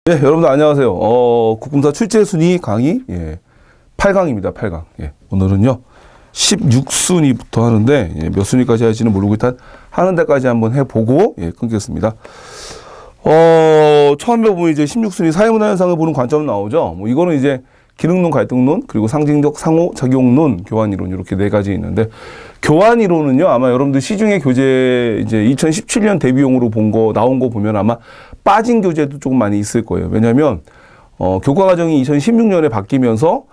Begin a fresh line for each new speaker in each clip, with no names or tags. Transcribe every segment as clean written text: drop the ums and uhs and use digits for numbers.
네, 여러분들 안녕하세요. 국궁사 출제 순위 강의 8강입니다. 8강. 오늘은요 16순위부터 하는데 몇 순위까지 할지는 모르고 일단 하는 데까지 한번 해보고 끊겠습니다. 처음에 보면 이제 16순위 사회문화 현상을 보는 관점 나오죠. 뭐 이거는 이제 기능론, 갈등론, 그리고 상징적 상호작용론, 교환이론 이렇게 네 가지 있는데 교환이론은요 아마 여러분들 시중에 교재 이제 2017년 대비용으로 나온 거 보면 아마 빠진 교재도 조금 많이 있을 거예요. 왜냐하면 교과과정이 2016년에 바뀌면서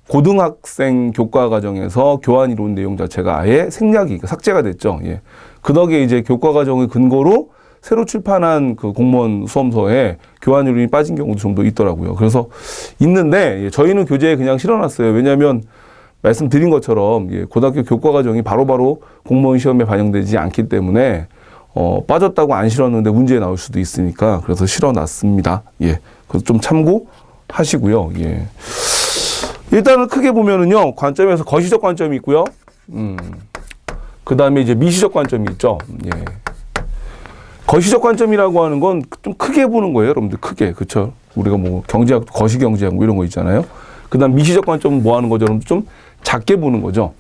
고등학생 교과과정에서 교환이론 내용 자체가 아예 생략이 삭제가 됐죠. 그 덕에 이제 교과과정을 근거로 새로 출판한 그 공무원 수험서에 교환이론이 빠진 경우도 좀 더 있더라고요. 그래서 있는데 저희는 교재에 그냥 실어놨어요. 왜냐하면 말씀드린 것처럼 고등학교 교과과정이 바로바로 공무원 시험에 반영되지 않기 때문에 빠졌다고 안 실었는데 문제에 나올 수도 있으니까 그래서 실어놨습니다. 그래서 좀 참고하시고요. 일단은 크게 보면은요 관점에서 거시적 관점이 있고요. 그 다음에 이제 미시적 관점이 있죠. 거시적 관점이라고 하는 건 좀 크게 보는 거예요, 여러분들. 크게. 그쵸? 우리가 뭐 경제학, 거시경제학 뭐 이런 거 있잖아요. 그 다음 미시적 관점은 뭐 하는 거죠? 여러분들 좀 작게 보는 거죠.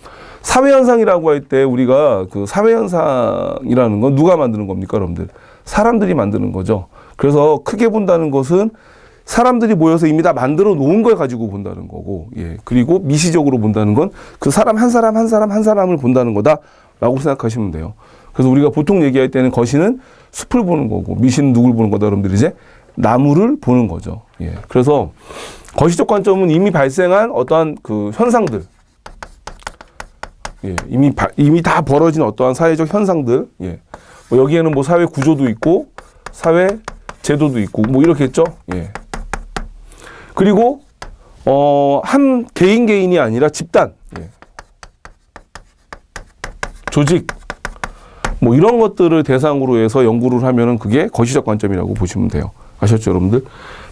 사회현상이라고 할 때 우리가 그 사회현상이라는 건 누가 만드는 겁니까, 여러분들? 사람들이 만드는 거죠. 그래서 크게 본다는 것은 사람들이 모여서 이미 다 만들어 놓은 걸 가지고 본다는 거고, 그리고 미시적으로 본다는 건 그 사람 한 사람 한 사람 한 사람을 본다는 거다라고 생각하시면 돼요. 그래서 우리가 보통 얘기할 때는 거시는 숲을 보는 거고 미시는 누굴 보는 거다. 여러분들 이제 나무를 보는 거죠. 그래서 거시적 관점은 이미 발생한 어떠한 그 현상들, 이미 다 벌어진 어떠한 사회적 현상들, 뭐 여기에는 뭐 사회 구조도 있고 사회 제도도 있고 뭐 이렇겠죠. 그리고 한 개인이 아니라 집단, 조직 뭐 이런 것들을 대상으로 해서 연구를 하면은 그게 거시적 관점이라고 보시면 돼요. 아셨죠, 여러분들?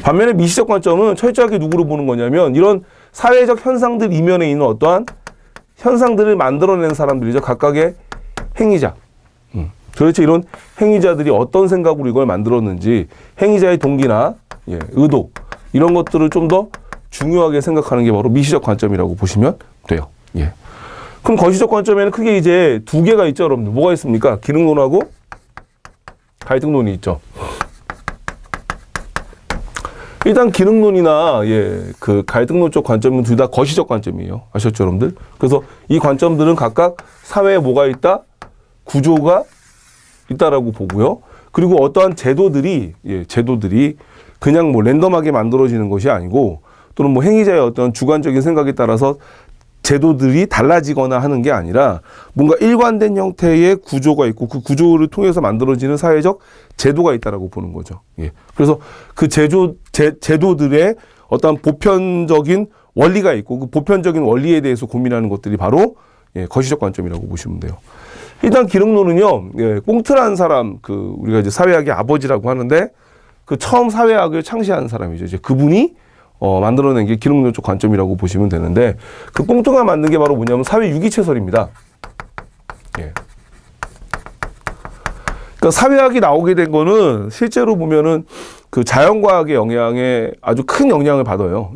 반면에 미시적 관점은 철저하게 누구를 보는 거냐면 이런 사회적 현상들 이면에 있는 어떠한 현상들을 만들어낸 사람들이죠. 각각의 행위자. 도대체 이런 행위자들이 어떤 생각으로 이걸 만들었는지 행위자의 동기나 의도 이런 것들을 좀 더 중요하게 생각하는 게 바로 미시적 관점이라고 보시면 돼요. 그럼 거시적 관점에는 크게 이제 두 개가 있죠, 여러분들. 뭐가 있습니까? 기능론하고 갈등론이 있죠. 일단 기능론이나 그 갈등론 쪽 관점은 둘 다 거시적 관점이에요. 아셨죠, 여러분들? 그래서 이 관점들은 각각 사회에 뭐가 있다? 구조가 있다라고 보고요. 그리고 어떠한 제도들이 그냥 뭐 랜덤하게 만들어지는 것이 아니고 또는 뭐 행위자의 어떤 주관적인 생각에 따라서 제도들이 달라지거나 하는 게 아니라 뭔가 일관된 형태의 구조가 있고 그 구조를 통해서 만들어지는 사회적 제도가 있다라고 보는 거죠. 그래서 그 제도들의 어떤 보편적인 원리가 있고 그 보편적인 원리에 대해서 고민하는 것들이 바로 거시적 관점이라고 보시면 돼요. 일단 기능론은요, 꽁트라는 사람, 그 우리가 이제 사회학의 아버지라고 하는데 그 처음 사회학을 창시한 사람이죠. 이제 그분이 만들어낸 게 기능론 쪽 관점이라고 보시면 되는데 그 꽁트가 만든 게 바로 뭐냐면 사회 유기체설입니다. 그러니까 사회학이 나오게 된 거는 실제로 보면은 그 자연과학의 영향에 아주 큰 영향을 받아요.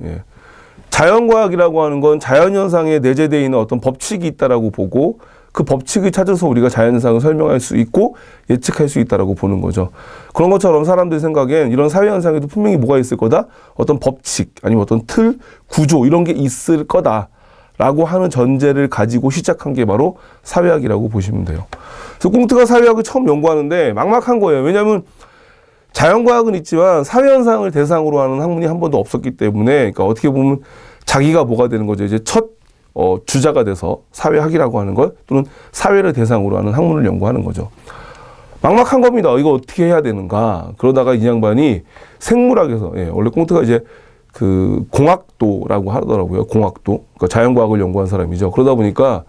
자연과학이라고 하는 건 자연현상에 내재되어 있는 어떤 법칙이 있다라고 보고 그 법칙을 찾아서 우리가 자연현상을 설명할 수 있고 예측할 수 있다라고 보는 거죠. 그런 것처럼 사람들 생각엔 이런 사회현상에도 분명히 뭐가 있을 거다? 어떤 법칙 아니면 어떤 틀, 구조 이런 게 있을 거다라고 하는 전제를 가지고 시작한 게 바로 사회학이라고 보시면 돼요. 그래서 꽁트가 사회학을 처음 연구하는데 막막한 거예요. 왜냐하면 자연과학은 있지만 사회현상을 대상으로 하는 학문이 한 번도 없었기 때문에 그러니까 어떻게 보면 자기가 뭐가 되는 거죠. 이제 첫 주자가 돼서 사회학이라고 하는 것 또는 사회를 대상으로 하는 학문을 연구하는 거죠. 막막한 겁니다. 이거 어떻게 해야 되는가. 그러다가 이 양반이 생물학에서 원래 꽁트가 이제 그 공학도라고 하더라고요. 공학도. 그러니까 자연과학을 연구한 사람이죠. 그러다 보니까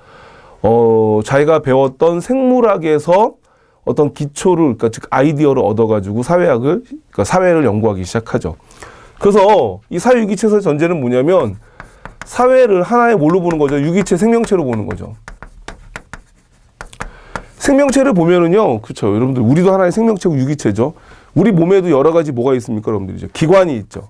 자기가 배웠던 생물학에서 어떤 기초를 그러니까 즉 아이디어를 얻어가지고 그러니까 사회를 연구하기 시작하죠. 그래서 이 사회유기체설 전제는 뭐냐면 사회를 하나의 뭘로 보는 거죠? 유기체 생명체로 보는 거죠. 생명체를 보면은요, 그렇죠. 여러분들 우리도 하나의 생명체고 유기체죠. 우리 몸에도 여러 가지 뭐가 있습니까, 여러분들? 이제 기관이 있죠.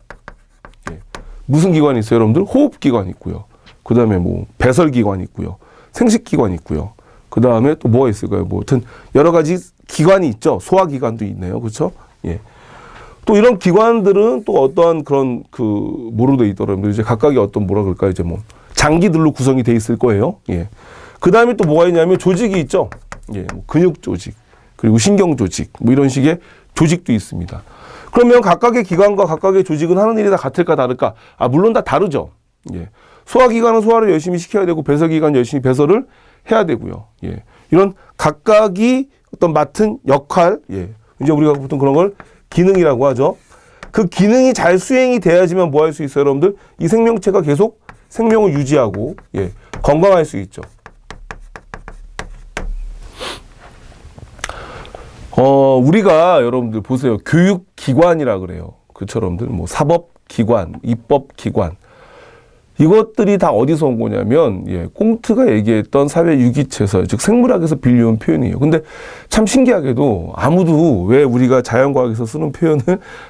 예. 무슨 기관이 있어요, 여러분들? 호흡기관이 있고요. 그 다음에 뭐 배설기관이 있고요. 생식기관이 있고요. 그 다음에 또 뭐가 있을까요? 뭐, 하여튼 여러 가지 기관이 있죠. 소화기관도 있네요. 그렇죠? 예. 또 이런 기관들은 또 어떠한 그런 뭐로 돼 있더라고요. 이제 각각의 어떤 뭐라 그럴까요? 이제 뭐 장기들로 구성이 돼 있을 거예요. 예. 그 다음에 또 뭐가 있냐면 조직이 있죠. 예. 뭐 근육 조직, 그리고 신경 조직, 뭐 이런 식의 조직도 있습니다. 그러면 각각의 기관과 각각의 조직은 하는 일이 다 같을까 다를까? 물론 다 다르죠. 예. 소화기관은 소화를 열심히 시켜야 되고 배설기관은 열심히 배설을 해야 되고요. 예. 이런 각각이 어떤 맡은 역할, 예. 이제 우리가 보통 그런 걸 기능이라고 하죠. 그 기능이 잘 수행이 돼야지만 뭐 할 수 있어요, 여러분들? 이 생명체가 계속 생명을 유지하고, 예. 건강할 수 있죠. 우리가 여러분들 보세요. 교육기관이라 그래요. 그쵸, 여러분들? 뭐 사법기관, 입법기관. 이것들이 다 어디서 온 거냐면, 예, 꽁트가 얘기했던 사회 유기체설, 즉 생물학에서 빌려온 표현이에요. 근데 참 신기하게도 아무도 왜 우리가 자연과학에서 쓰는 표현을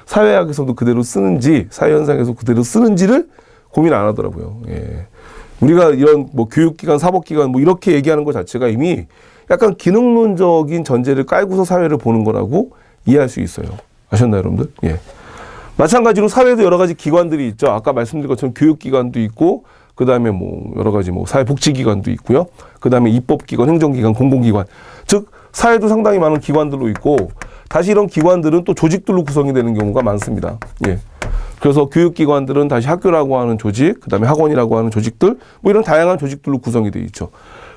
사회학에서도 그대로 쓰는지, 사회현상에서 그대로 쓰는지를 고민 안 하더라고요. 예. 우리가 이런 뭐 교육기관, 사법기관 뭐 이렇게 얘기하는 것 자체가 이미 약간 기능론적인 전제를 깔고서 사회를 보는 거라고 이해할 수 있어요. 아셨나요, 여러분들? 예. 마찬가지로 사회에도 여러 가지 기관들이 있죠. 아까 말씀드린 것처럼 교육기관도 있고, 그 다음에 뭐 여러 가지 뭐 사회복지기관도 있고요. 그 다음에 입법기관, 행정기관, 공공기관. 즉, 사회도 상당히 많은 기관들로 있고, 다시 이런 기관들은 또 조직들로 구성이 되는 경우가 많습니다. 예. 그래서 교육기관들은 다시 학교라고 하는 조직, 그 다음에 학원이라고 하는 조직들, 뭐 이런 다양한 조직들로 구성이 되어 있죠.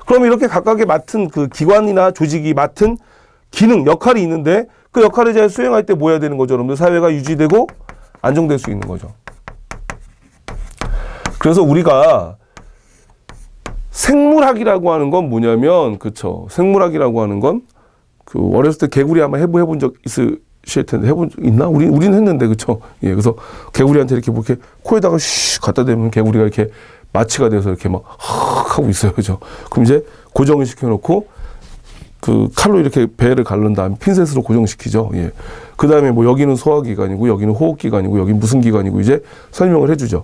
그럼 이렇게 각각의 맡은 그 기관이나 조직이 맡은 기능, 역할이 있는데 그 역할을 잘 수행할 때 뭐 해야 되는 거죠, 여러분들? 사회가 유지되고 안정될 수 있는 거죠. 그래서 우리가 생물학이라고 하는 건 뭐냐면, 그쵸. 생물학이라고 하는 건 어렸을 때 개구리 아마 해본 적 있으실 텐데, 해본 적 있나? 우리는 했는데, 그쵸. 예, 그래서 개구리한테 이렇게 뭐 이렇게 코에다가 슉 갖다 대면 개구리가 이렇게 마취가 돼서 이렇게 막 하고 있어요. 그죠. 그럼 이제 고정을 시켜놓고 칼로 이렇게 배를 가른 다음에 핀셋으로 고정시키죠. 예. 그 다음에 뭐 여기는 소화기관이고 여기는 호흡기관이고 여기는 무슨 기관이고 이제 설명을 해주죠.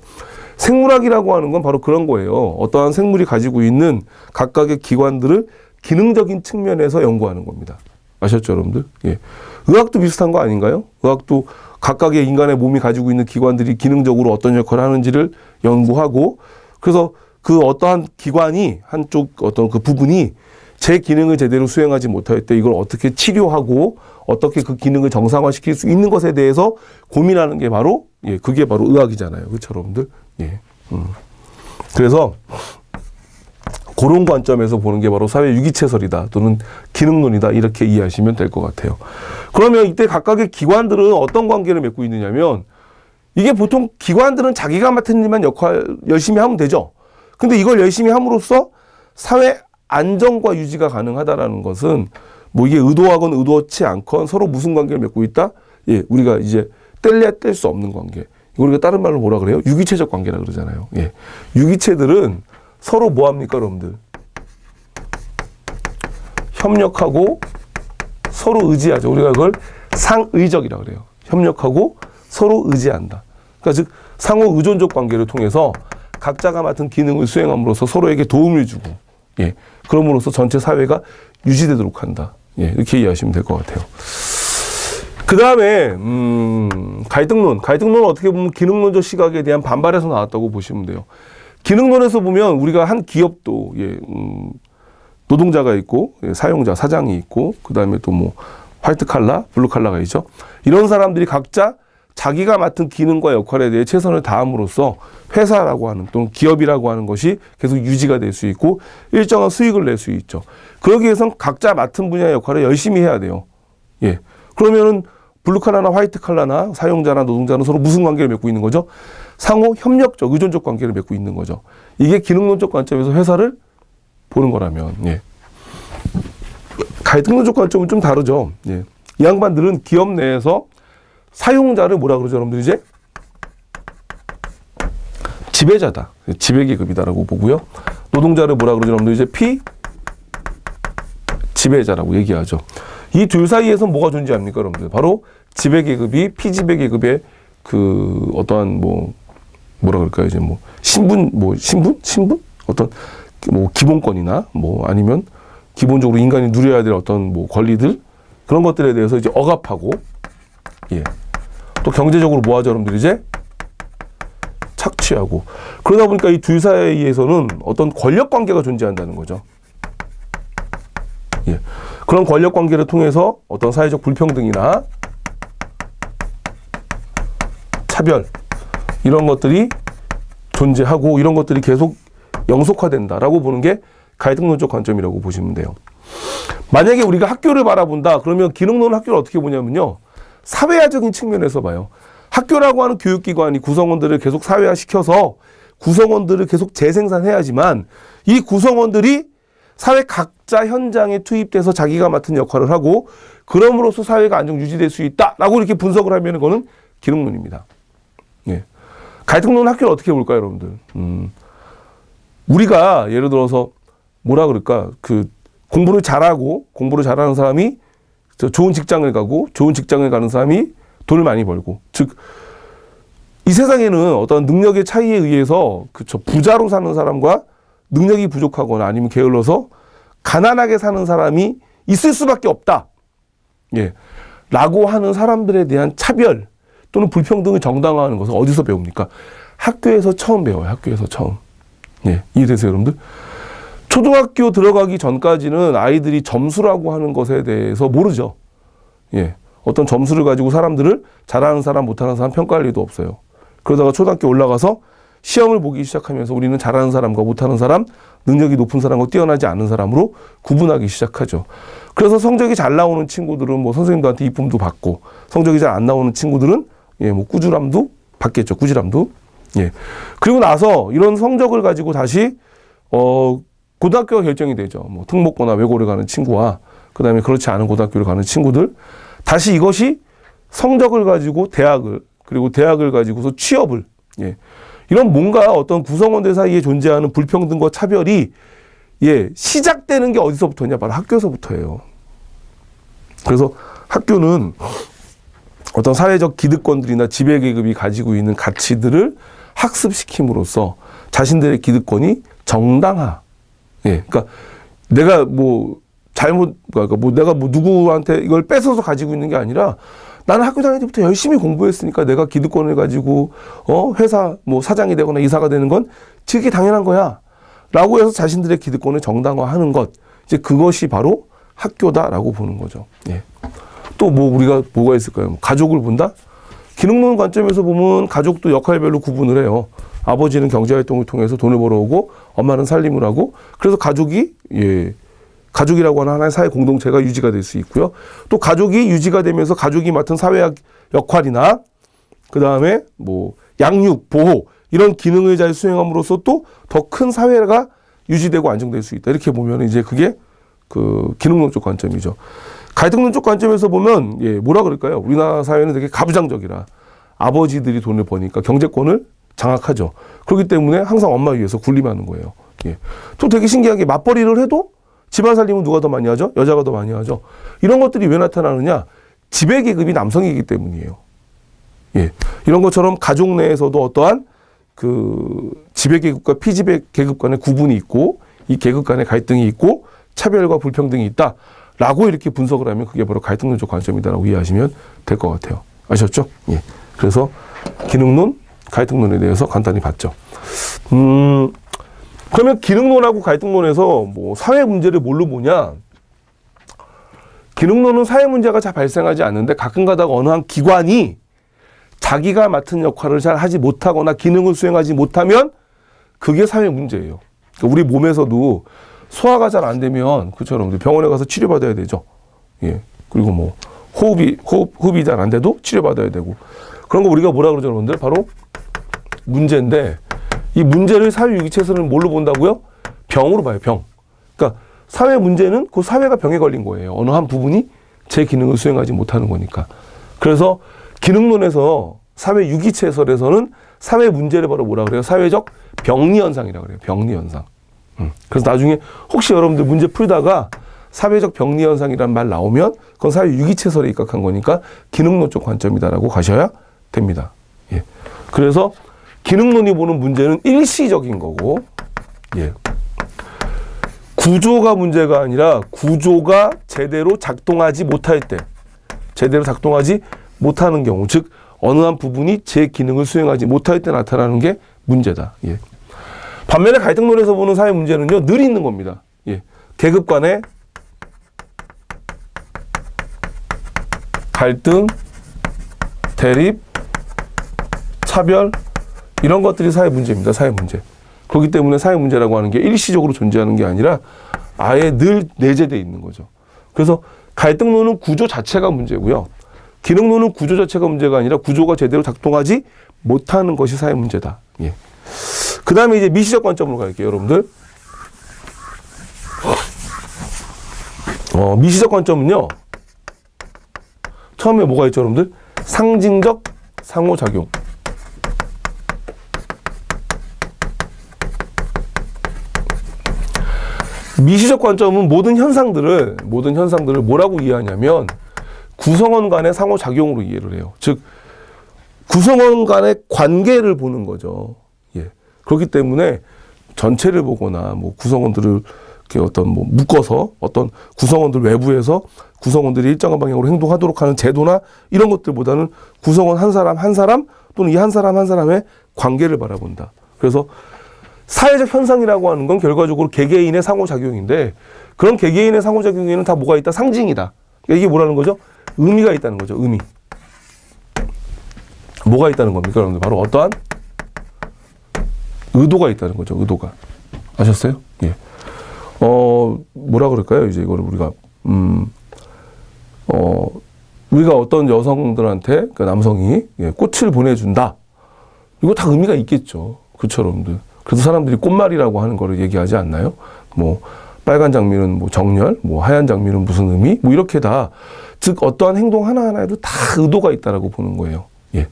생물학이라고 하는 건 바로 그런 거예요. 어떠한 생물이 가지고 있는 각각의 기관들을 기능적인 측면에서 연구하는 겁니다. 아셨죠, 여러분들? 예. 의학도 비슷한 거 아닌가요? 의학도 각각의 인간의 몸이 가지고 있는 기관들이 기능적으로 어떤 역할을 하는지를 연구하고, 그래서 그 어떠한 기관이 한쪽 어떤 그 부분이 제 기능을 제대로 수행하지 못할 때 이걸 어떻게 치료하고 어떻게 그 기능을 정상화시킬 수 있는 것에 대해서 고민하는 게 바로, 예, 그게 바로 의학이잖아요. 그렇죠, 여러분들? 예. 그래서 그런 관점에서 보는 게 바로 사회 유기체설이다 또는 기능론이다 이렇게 이해하시면 될 것 같아요. 그러면 이때 각각의 기관들은 어떤 관계를 맺고 있느냐면, 이게 보통 기관들은 자기가 맡은 일만 역할 열심히 하면 되죠. 근데 이걸 열심히 함으로써 사회 안정과 유지가 가능하다라는 것은 뭐 이게 의도하건 의도치 않건 서로 무슨 관계를 맺고 있다? 예, 우리가 이제 뗄래야 뗄 수 없는 관계. 이거 우리가 다른 말로 뭐라 그래요? 유기체적 관계라 그러잖아요. 예. 유기체들은 서로 뭐 합니까, 여러분들? 협력하고 서로 의지하죠. 우리가 그걸 상의적이라 그래요. 협력하고 서로 의지한다. 그러니까 즉 상호 의존적 관계를 통해서 각자가 맡은 기능을 수행함으로써 서로에게 도움을 주고, 예, 그럼으로써 전체 사회가 유지되도록 한다. 예, 이렇게 이해하시면 될 것 같아요. 그 다음에 갈등론은 어떻게 보면 기능론적 시각에 대한 반발에서 나왔다고 보시면 돼요. 기능론에서 보면 우리가 한 기업도, 예, 노동자가 있고, 예, 사용자, 사장이 있고, 그 다음에 또 뭐 화이트 칼라, 블루 칼라가 있죠. 이런 사람들이 각자 자기가 맡은 기능과 역할에 대해 최선을 다함으로써 회사라고 하는 또는 기업이라고 하는 것이 계속 유지가 될 수 있고 일정한 수익을 낼 수 있죠. 그러기 위해서는 각자 맡은 분야의 역할을 열심히 해야 돼요. 예. 그러면은 블루칼라나 화이트칼라나 사용자나 노동자는 서로 무슨 관계를 맺고 있는 거죠? 상호 협력적, 의존적 관계를 맺고 있는 거죠. 이게 기능론적 관점에서 회사를 보는 거라면, 예. 갈등론적 관점은 좀 다르죠. 예. 이 양반들은 기업 내에서 사용자를 뭐라 그러죠, 여러분들? 이제 지배자다. 지배계급이다라고 보고요. 노동자를 뭐라 그러죠, 여러분들? 이제 지배자라고 얘기하죠. 이 둘 사이에서 뭐가 존재합니까, 여러분들? 바로 지배계급이 피지배계급의 그 어떠한 뭐라 그럴까요? 이제 신분? 어떤 기본권이나 아니면 기본적으로 인간이 누려야 될 어떤 권리들 그런 것들에 대해서 이제 억압하고, 예. 또 경제적으로 뭐 하죠, 여러분들? 이제 착취하고. 그러다 보니까 이 둘 사이에서는 어떤 권력 관계가 존재한다는 거죠. 예. 그런 권력 관계를 통해서 어떤 사회적 불평등이나 차별 이런 것들이 존재하고 이런 것들이 계속 영속화된다라고 보는 게 갈등론적 관점이라고 보시면 돼요. 만약에 우리가 학교를 바라본다 그러면 기능론 학교를 어떻게 보냐면요. 사회화적인 측면에서 봐요. 학교라고 하는 교육기관이 구성원들을 계속 사회화시켜서 구성원들을 계속 재생산해야지만 이 구성원들이 사회 각자 현장에 투입돼서 자기가 맡은 역할을 하고 그럼으로써 사회가 안정 유지될 수 있다라고 이렇게 분석을 하면 그거는 기능론입니다. 예. 갈등론 학교를 어떻게 볼까요, 여러분들? 우리가 예를 들어서 뭐라 그럴까? 공부를 잘하는 사람이 좋은 직장을 가고 좋은 직장을 가는 사람이 돈을 많이 벌고, 즉 이 세상에는 어떤 능력의 차이에 의해서 부자로 사는 사람과 능력이 부족하거나 아니면 게을러서 가난하게 사는 사람이 있을 수밖에 없다. 예. 라고 하는 사람들에 대한 차별 또는 불평등을 정당화하는 것은 어디서 배웁니까? 학교에서 처음 배워요. 학교에서 처음. 예. 이해되세요, 여러분들? 초등학교 들어가기 전까지는 아이들이 점수라고 하는 것에 대해서 모르죠. 예. 어떤 점수를 가지고 사람들을 잘하는 사람, 못하는 사람 평가할 리도 없어요. 그러다가 초등학교 올라가서 시험을 보기 시작하면서 우리는 잘하는 사람과 못하는 사람, 능력이 높은 사람과 뛰어나지 않은 사람으로 구분하기 시작하죠. 그래서 성적이 잘 나오는 친구들은 선생님들한테 이쁨도 받고, 성적이 잘 안 나오는 친구들은 꾸지람도 받겠죠. 꾸지람도. 예. 그리고 나서 이런 성적을 가지고 다시 고등학교가 결정이 되죠. 특목고나 외고를 가는 친구와 그다음에 그렇지 않은 고등학교를 가는 친구들, 다시 이것이 성적을 가지고 그리고 대학을 가지고서 취업을, 예. 이런 뭔가 어떤 구성원들 사이에 존재하는 불평등과 차별이, 예, 시작되는 게 어디서부터냐? 바로 학교에서부터예요. 그래서 학교는 어떤 사회적 기득권들이나 지배계급이 가지고 있는 가치들을 학습시킴으로써 자신들의 기득권이 정당화. 예. 그러니까 내가 내가 누구한테 이걸 뺏어서 가지고 있는 게 아니라 나는 학교 다닐 때부터 열심히 공부했으니까 내가 기득권을 가지고 회사 사장이 되거나 이사가 되는 건 되게 당연한 거야. 라고 해서 자신들의 기득권을 정당화하는 것. 이제 그것이 바로 학교다라고 보는 거죠. 예. 또 우리가 뭐가 있을까요? 가족을 본다? 기능론 관점에서 보면 가족도 역할별로 구분을 해요. 아버지는 경제활동을 통해서 돈을 벌어오고 엄마는 살림을 하고, 그래서 가족이라고 하는 하나의 사회 공동체가 유지가 될 수 있고요. 또 가족이 유지가 되면서 가족이 맡은 사회학 역할이나 그 다음에 양육, 보호 이런 기능을 잘 수행함으로써 또 더 큰 사회가 유지되고 안정될 수 있다. 이렇게 보면 이제 그게 기능론적 관점이죠. 갈등론적 관점에서 보면 뭐라 그럴까요? 우리나라 사회는 되게 가부장적이라 아버지들이 돈을 버니까 경제권을 장악하죠. 그렇기 때문에 항상 엄마 위에서 군림하는 거예요. 예. 또 되게 신기하게 맞벌이를 해도 집안 살림은 누가 더 많이 하죠? 여자가 더 많이 하죠. 이런 것들이 왜 나타나느냐? 지배계급이 남성이기 때문이에요. 예. 이런 것처럼 가족 내에서도 어떠한 지배계급과 피지배계급 간의 구분이 있고, 이 계급 간의 갈등이 있고, 차별과 불평등이 있다라고 이렇게 분석을 하면 그게 바로 갈등론적 관점이다라고 이해하시면 될 것 같아요. 아셨죠? 예. 그래서 기능론, 갈등론에 대해서 간단히 봤죠. 그러면 기능론하고 갈등론에서 사회 문제를 뭘로 보냐? 기능론은 사회 문제가 잘 발생하지 않는데 가끔 가다가 어느 한 기관이 자기가 맡은 역할을 잘 하지 못하거나 기능을 수행하지 못하면 그게 사회 문제예요. 그러니까 우리 몸에서도 소화가 잘 안 되면, 그렇죠, 여러분들 병원에 가서 치료받아야 되죠. 예. 그리고 호흡이 잘 안 돼도 치료받아야 되고. 그런 거 우리가 뭐라 그러죠, 여러분들? 바로 문제인데, 이 문제를 사회유기체에서는 뭘로 본다고요? 병으로 봐요, 병. 그러니까 사회 문제는 그 사회가 병에 걸린 거예요. 어느 한 부분이 제 기능을 수행하지 못하는 거니까. 그래서 기능론에서 사회유기체설에서는 사회 문제를 바로 뭐라 그래요? 사회적 병리현상이라고 그래요. 병리현상. 그래서 나중에 혹시 여러분들 문제 풀다가 사회적 병리 현상이란 말 나오면 그건 사회 유기체설에 입각한 거니까 기능론적 관점이다라고 가셔야 됩니다. 예. 그래서 기능론이 보는 문제는 일시적인 거고, 예. 구조가 문제가 아니라 구조가 제대로 작동하지 못할 때, 제대로 작동하지 못하는 경우, 즉 어느 한 부분이 제 기능을 수행하지 못할 때 나타나는 게 문제다. 예. 반면에 갈등론에서 보는 사회 문제는요, 늘 있는 겁니다. 예. 계급 간의 갈등, 대립, 차별, 이런 것들이 사회 문제입니다. 사회 문제. 그렇기 때문에 사회 문제라고 하는 게 일시적으로 존재하는 게 아니라 아예 늘 내재되어 있는 거죠. 그래서 갈등론은 구조 자체가 문제고요. 기능론은 구조 자체가 문제가 아니라 구조가 제대로 작동하지 못하는 것이 사회 문제다. 예. 그 다음에 이제 미시적 관점으로 갈게요, 여러분들. 미시적 관점은요, 처음에 뭐가 있죠, 여러분들? 상징적 상호작용. 미시적 관점은 모든 현상들을 뭐라고 이해하냐면 구성원 간의 상호작용으로 이해를 해요. 즉, 구성원 간의 관계를 보는 거죠. 예. 그렇기 때문에 전체를 보거나 뭐 구성원들을 이렇게 어떤 뭐 묶어서 어떤 구성원들 외부에서 구성원들이 일정한 방향으로 행동하도록 하는 제도나 이런 것들보다는 구성원 한 사람 또는 이 한 사람의 관계를 바라본다. 그래서 사회적 현상이라고 하는 건 결과적으로 개개인의 상호작용인데 그런 개개인의 상호작용에는 다 뭐가 있다? 상징이다. 이게 뭐라는 거죠? 의미가 있다는 거죠. 의미. 뭐가 있다는 겁니까? 여러분들 바로 어떠한 의도가 있다는 거죠. 의도가. 아셨어요? 예. 뭐라 그럴까요? 이제 이거를 우리가 우리가 어떤 여성들한테 그러니까 남성이 꽃을 보내준다. 이거 다 의미가 있겠죠. 그렇죠, 여러분들. 그래서 사람들이 꽃말이라고 하는 거를 얘기하지 않나요? 뭐 빨간 장미는 뭐 정열, 뭐 하얀 장미는 무슨 의미, 뭐 이렇게 다 즉 어떠한 행동 하나하나에도 다 의도가 있다라고 보는 거예요. 예.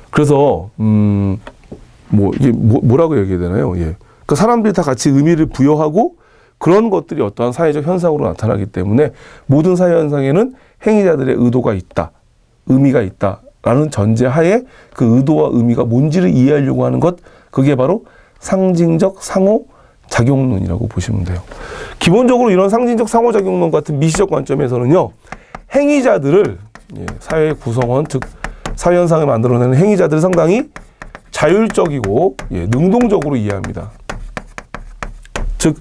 그래서 뭐 이게 뭐라고 얘기해야 되나요? 예. 그러니까 사람들이 다 같이 의미를 부여하고 그런 것들이 어떠한 사회적 현상으로 나타나기 때문에 모든 사회 현상에는 행위자들의 의도가 있다, 의미가 있다라는 전제하에 그 의도와 의미가 뭔지를 이해하려고 하는 것, 그게 바로 상징적 상호작용론이라고 보시면 돼요. 기본적으로 이런 상징적 상호작용론 같은 미시적 관점에서는요, 행위자들을 사회 구성원, 즉 사회 현상을 만들어내는 행위자들을 상당히 자율적이고 능동적으로 이해합니다. 즉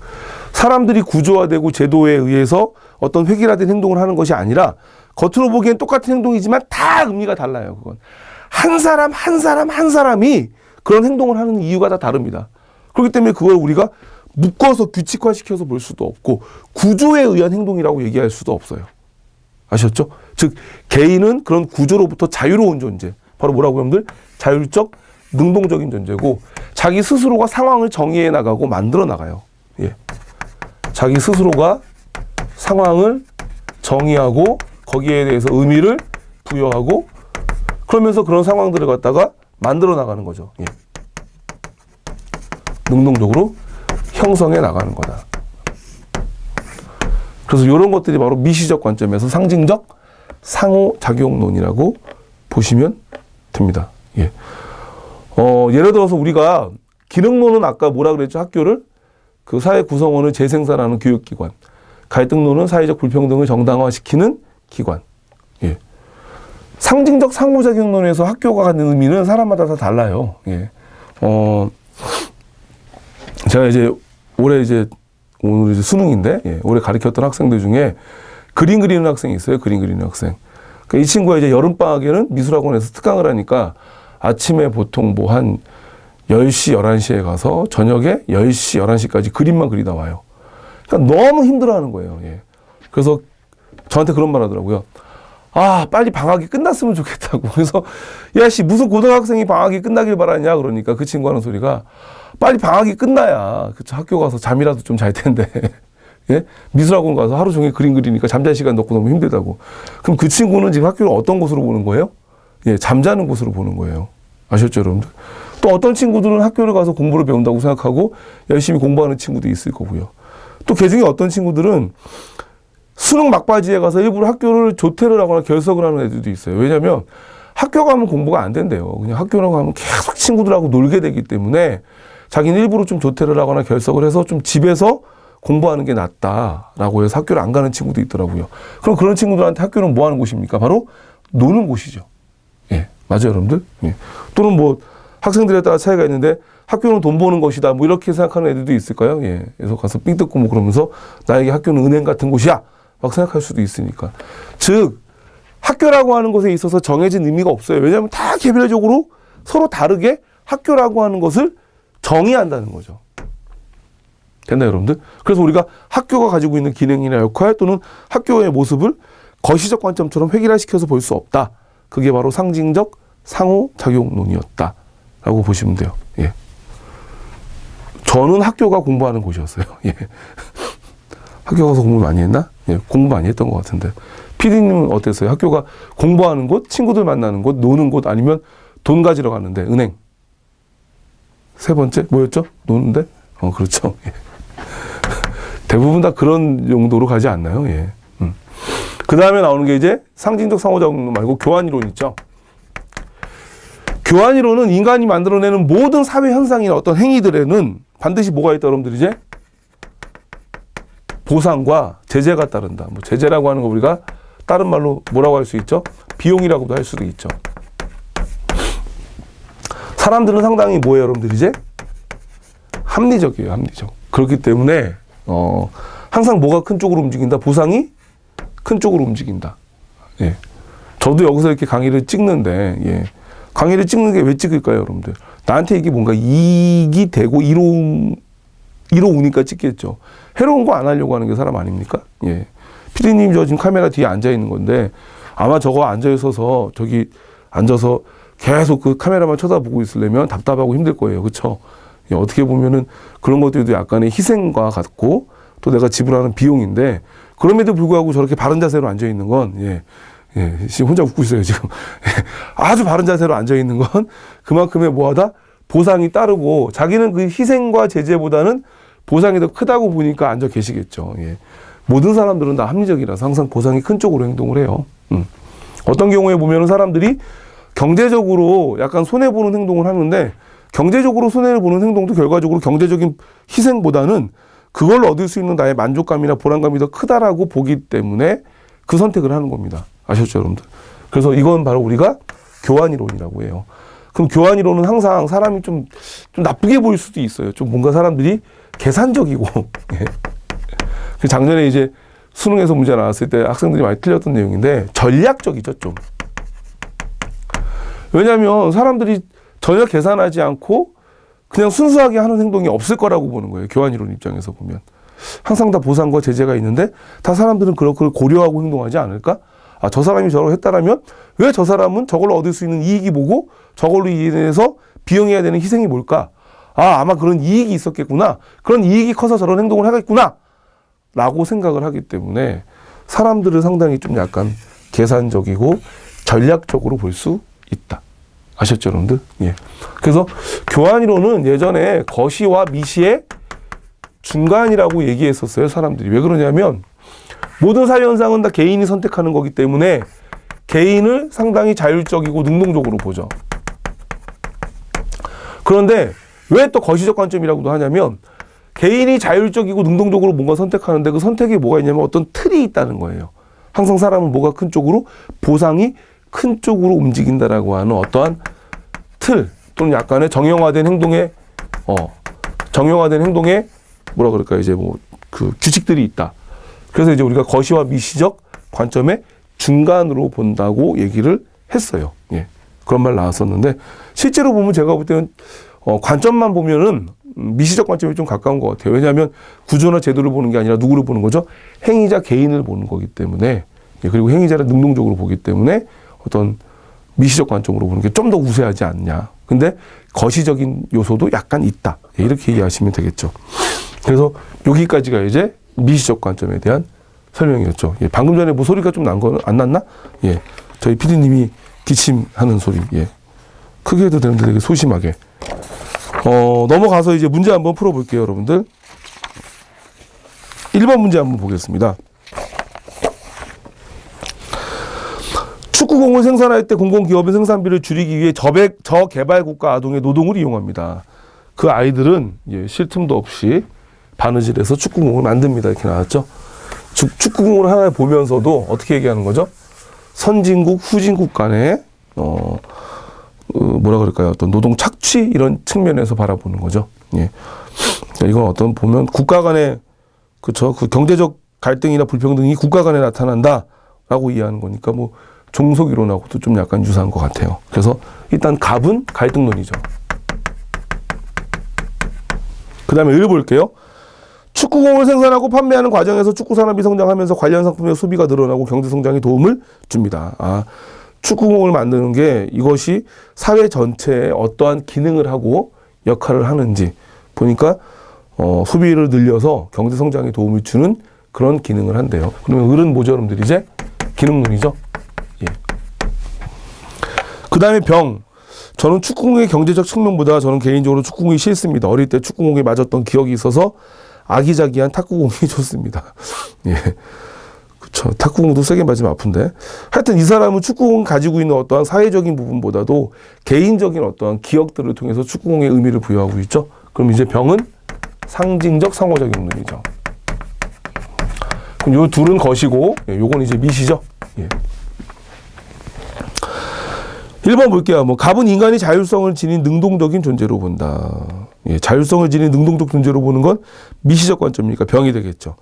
사람들이 구조화되고 제도에 의해서 어떤 획일화된 행동을 하는 것이 아니라 겉으로 보기엔 똑같은 행동이지만 다 의미가 달라요. 그건 한 사람이 그런 행동을 하는 이유가 다 다릅니다. 그렇기 때문에 그걸 우리가 묶어서 규칙화시켜서 볼 수도 없고 구조에 의한 행동이라고 얘기할 수도 없어요. 아셨죠? 즉 개인은 그런 구조로부터 자유로운 존재, 바로 뭐라고 여러분들? 자율적 능동적인 존재고 자기 스스로가 상황을 정의해 나가고 만들어 나가요. 예. 자기 스스로가 상황을 정의하고 거기에 대해서 의미를 부여하고 그러면서 그런 상황들을 갖다가 만들어 나가는 거죠. 예. 능동적으로 형성해 나가는 거다. 그래서 이런 것들이 바로 미시적 관점에서 상징적 상호작용론이라고 보시면 됩니다. 예. 예를 들어서 우리가 기능론은 아까 뭐라 그랬죠? 학교를 그 사회 구성원을 재생산하는 교육기관. 갈등론은 사회적 불평등을 정당화시키는 기관. 예. 상징적 상호작용론에서 학교가 갖는 의미는 사람마다 다 달라요. 예. 제가 이제 올해 오늘 이제 수능인데, 예, 올해 가르쳤던 학생들 중에 그림 그리는 학생이 있어요. 그림 그리는 학생. 그러니까 이 친구가 이제 여름방학에는 미술학원에서 특강을 하니까 아침에 보통 뭐 한 10시, 11시에 가서 저녁에 10시, 11시까지 그림만 그리다 와요. 그러니까 너무 힘들어 하는 거예요. 예. 그래서 저한테 그런 말 하더라고요. 아, 빨리 방학이 끝났으면 좋겠다고. 그래서, 야, 씨, 무슨 고등학생이 방학이 끝나길 바라냐? 그러니까 그 친구 하는 소리가 빨리 방학이 끝나야, 그쵸, 학교 가서 잠이라도 좀 잘 텐데. 예? 미술학원 가서 하루 종일 그림 그리니까 잠잘 시간 없고 너무 힘들다고. 그럼 그 친구는 지금 학교를 어떤 곳으로 보는 거예요? 예, 잠자는 곳으로 보는 거예요. 아셨죠, 여러분들? 또 어떤 친구들은 학교를 가서 공부를 배운다고 생각하고 열심히 공부하는 친구도 있을 거고요. 또 그 중에 어떤 친구들은 수능 막바지에 가서 일부러 학교를 조퇴를 하거나 결석을 하는 애들도 있어요. 왜냐하면 학교 가면 공부가 안 된대요. 그냥 학교로 가면 계속 친구들하고 놀게 되기 때문에 자기는 일부러 좀 조퇴를 하거나 결석을 해서 좀 집에서 공부하는 게 낫다라고 해서 학교를 안 가는 친구도 있더라고요. 그럼 그런 친구들한테 학교는 뭐 하는 곳입니까? 바로 노는 곳이죠. 예, 맞아요, 여러분들. 예. 또는 뭐 학생들에 따라 차이가 있는데 학교는 돈 버는 것이다. 뭐 이렇게 생각하는 애들도 있을까요? 예. 그래서 가서 삥 뜯고 뭐 그러면서 나에게 학교는 은행 같은 곳이야. 막 생각할 수도 있으니까. 즉, 학교라고 하는 것에 있어서 정해진 의미가 없어요. 왜냐하면 다 개별적으로 서로 다르게 학교라고 하는 것을 정의한다는 거죠. 됐나요, 여러분들? 그래서 우리가 학교가 가지고 있는 기능이나 역할 또는 학교의 모습을 거시적 관점처럼 획일화시켜서 볼 수 없다. 그게 바로 상징적 상호작용론이었다라고 보시면 돼요. 예. 저는 학교가 공부하는 곳이었어요. 예. 학교 가서 공부 많이 했나? 예, 공부 많이 했던 것 같은데. PD님은 어땠어요? 학교가 공부하는 곳, 친구들 만나는 곳, 노는 곳, 아니면 돈 가지러 가는데, 은행. 세 번째, 뭐였죠? 노는데? 그렇죠. 예. 대부분 다 그런 용도로 가지 않나요? 예. 그 다음에 나오는 게 이제 상징적 상호작용 말고 교환이론 있죠. 교환이론은 인간이 만들어내는 모든 사회 현상이나 어떤 행위들에는 반드시 뭐가 있다, 여러분들 이제? 보상과 제재가 따른다. 뭐 제재라고 하는 거 우리가 다른 말로 뭐라고 할 수 있죠? 비용이라고도 할 수도 있죠. 사람들은 상당히 뭐예요, 여러분들 이제? 합리적이에요, 합리적. 그렇기 때문에 항상 뭐가 큰 쪽으로 움직인다? 보상이 큰 쪽으로 움직인다. 예. 저도 여기서 이렇게 강의를 찍는데, 예. 강의를 찍는 게 왜 찍을까요, 여러분들? 나한테 이게 뭔가 이익이 되고 이로우니까 찍겠죠. 해로운 거 안 하려고 하는 게 사람 아닙니까? 예. 피디님 저 지금 카메라 뒤에 앉아 있는 건데 아마 저거 앉아 있어서 저기 앉아서 계속 그 카메라만 쳐다보고 있으려면 답답하고 힘들 거예요. 그렇죠? 예, 어떻게 보면은 그런 것들도 약간의 희생과 같고 또 내가 지불하는 비용인데 그럼에도 불구하고 저렇게 바른 자세로 앉아 있는 건 지금 혼자 웃고 있어요, 지금. 아주 바른 자세로 앉아 있는 건 그만큼의 뭐하다? 보상이 따르고 자기는 그 희생과 제재보다는 보상이 더 크다고 보니까 앉아 계시겠죠. 예. 모든 사람들은 다 합리적이라서 항상 보상이 큰 쪽으로 행동을 해요. 어떤 경우에 보면 사람들이 경제적으로 약간 손해보는 행동을 하는데 경제적으로 손해를 보는 행동도 결과적으로 경제적인 희생보다는 그걸 얻을 수 있는 나의 만족감이나 보람감이 더 크다라고 보기 때문에 그 선택을 하는 겁니다. 아셨죠, 여러분들? 그래서 이건 바로 우리가 교환이론이라고 해요. 그럼 교환이론은 항상 사람이 좀 나쁘게 보일 수도 있어요. 좀 뭔가 사람들이 계산적이고. 작년에 이제 수능에서 문제 나왔을 때 학생들이 많이 틀렸던 내용인데 전략적이죠, 좀. 왜냐하면 사람들이 전혀 계산하지 않고 그냥 순수하게 하는 행동이 없을 거라고 보는 거예요. 교환이론 입장에서 보면. 항상 다 보상과 제재가 있는데 다 사람들은 그걸 고려하고 행동하지 않을까? 아, 저 사람이 저러고 했다라면 왜 저 사람은 저걸로 얻을 수 있는 이익이 뭐고 저걸로 인해서 비용해야 되는 희생이 뭘까? 아, 아마 그런 이익이 있었겠구나. 그런 이익이 커서 저런 행동을 하겠구나. 라고 생각을 하기 때문에 사람들을 상당히 좀 약간 계산적이고 전략적으로 볼 수 있다. 아셨죠, 여러분들? 예. 그래서 교환이론은 예전에 거시와 미시의 중간이라고 얘기했었어요, 사람들이. 왜 그러냐면 모든 사회 현상은 다 개인이 선택하는 거기 때문에 개인을 상당히 자율적이고 능동적으로 보죠. 그런데 왜 또 거시적 관점이라고도 하냐면 개인이 자율적이고 능동적으로 뭔가 선택하는데 그 선택에 뭐가 있냐면 어떤 틀이 있다는 거예요. 항상 사람은 뭐가 큰 쪽으로 보상이 큰 쪽으로 움직인다라고 하는 어떠한 틀 또는 약간의 정형화된 행동의 뭐라 그럴까요? 이제 뭐 그 규칙들이 있다. 그래서 이제 우리가 거시와 미시적 관점의 중간으로 본다고 얘기를 했어요. 예. 그런 말 나왔었는데 실제로 보면 제가 볼 때는 관점만 보면은 미시적 관점이 좀 가까운 것 같아요. 왜냐하면 구조나 제도를 보는 게 아니라 누구를 보는 거죠? 행위자 개인을 보는 거기 때문에 그리고 행위자를 능동적으로 보기 때문에 어떤 미시적 관점으로 보는 게 좀 더 우세하지 않냐. 근데 거시적인 요소도 약간 있다. 이렇게 이해하시면 되겠죠. 그래서 여기까지가 이제 미시적 관점에 대한 설명이었죠. 예, 방금 전에 뭐 소리가 좀 난 거 안 났나? 예, 저희 PD님이 기침하는 소리. 예, 크게 해도 되는데 되게 소심하게. 넘어가서 이제 문제 한번 풀어볼게요, 여러분들. 1번 문제 한번 보겠습니다. 축구공을 생산할 때 공공기업의 생산비를 줄이기 위해 저개발국가 아동의 노동을 이용합니다. 그 아이들은 쉴 틈도 없이 바느질해서 축구공을 만듭니다. 이렇게 나왔죠. 축구공을 하나 보면서도 어떻게 얘기하는 거죠? 선진국, 후진국 간의 뭐라 그럴까요? 어떤 노동 착취 이런 측면에서 바라보는 거죠. 예. 이건 어떤 보면 국가 간의 그렇죠. 그 경제적 갈등이나 불평등이 국가 간에 나타난다라고 이해하는 거니까 뭐 종속 이론하고도 좀 약간 유사한 것 같아요. 그래서 일단 갑은 갈등론이죠. 그 다음에 읽어볼게요. 축구공을 생산하고 판매하는 과정에서 축구 산업이 성장하면서 관련 상품의 소비가 늘어나고 경제 성장에 도움을 줍니다. 축구공을 만드는 게 이것이 사회 전체에 어떠한 기능을 하고 역할을 하는지 보니까 소비를 늘려서 경제 성장에 도움을 주는 그런 기능을 한대요. 그러면 을은 뭐죠, 여러분들? 이제 기능론이죠. 예. 그 다음에 병. 저는 축구공의 경제적 측면보다 저는 개인적으로 축구공이 싫습니다. 어릴 때 축구공에 맞았던 기억이 있어서 아기자기한 탁구공이 좋습니다. 예. 그쵸. 탁구공도 세게 맞으면 아픈데. 하여튼 이 사람은 축구공 가지고 있는 어떠한 사회적인 부분보다도 개인적인 어떠한 기억들을 통해서 축구공의 의미를 부여하고 있죠. 그럼 이제 병은 상징적 상호적 용론이죠. 그럼 요 둘은 것이고, 요건 이제 미시죠. 예. 1번 볼게요. 갑은 인간이 자율성을 지닌 능동적인 존재로 본다. 예, 자율성을 지닌 능동적 존재로 보는 건 미시적 관점이니까 병이 되겠죠.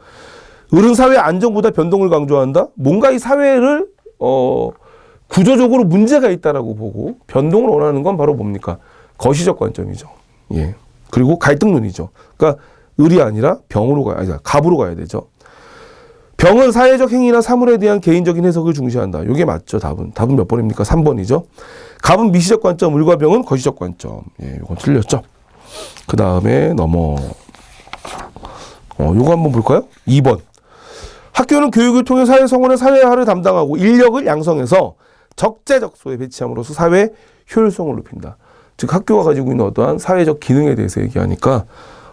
을은 사회 안정보다 변동을 강조한다. 뭔가 이 사회를 구조적으로 문제가 있다라고 보고 변동을 원하는 건 바로 뭡니까? 거시적 관점이죠. 예. 그리고 갈등론이죠. 그러니까 을이 아니라 갑으로 가야 되죠. 병은 사회적 행위나 사물에 대한 개인적인 해석을 중시한다. 이게 맞죠, 답은. 답은 몇 번입니까? 3번이죠. 갑은 미시적 관점, 을과 병은 거시적 관점. 예, 이건 틀렸죠. 그 다음에 요거 한번 볼까요? 2번. 학교는 교육을 통해 사회 성원의 사회화를 담당하고 인력을 양성해서 적재적소에 배치함으로써 사회 효율성을 높인다. 즉 학교가 가지고 있는 어떠한 사회적 기능에 대해서 얘기하니까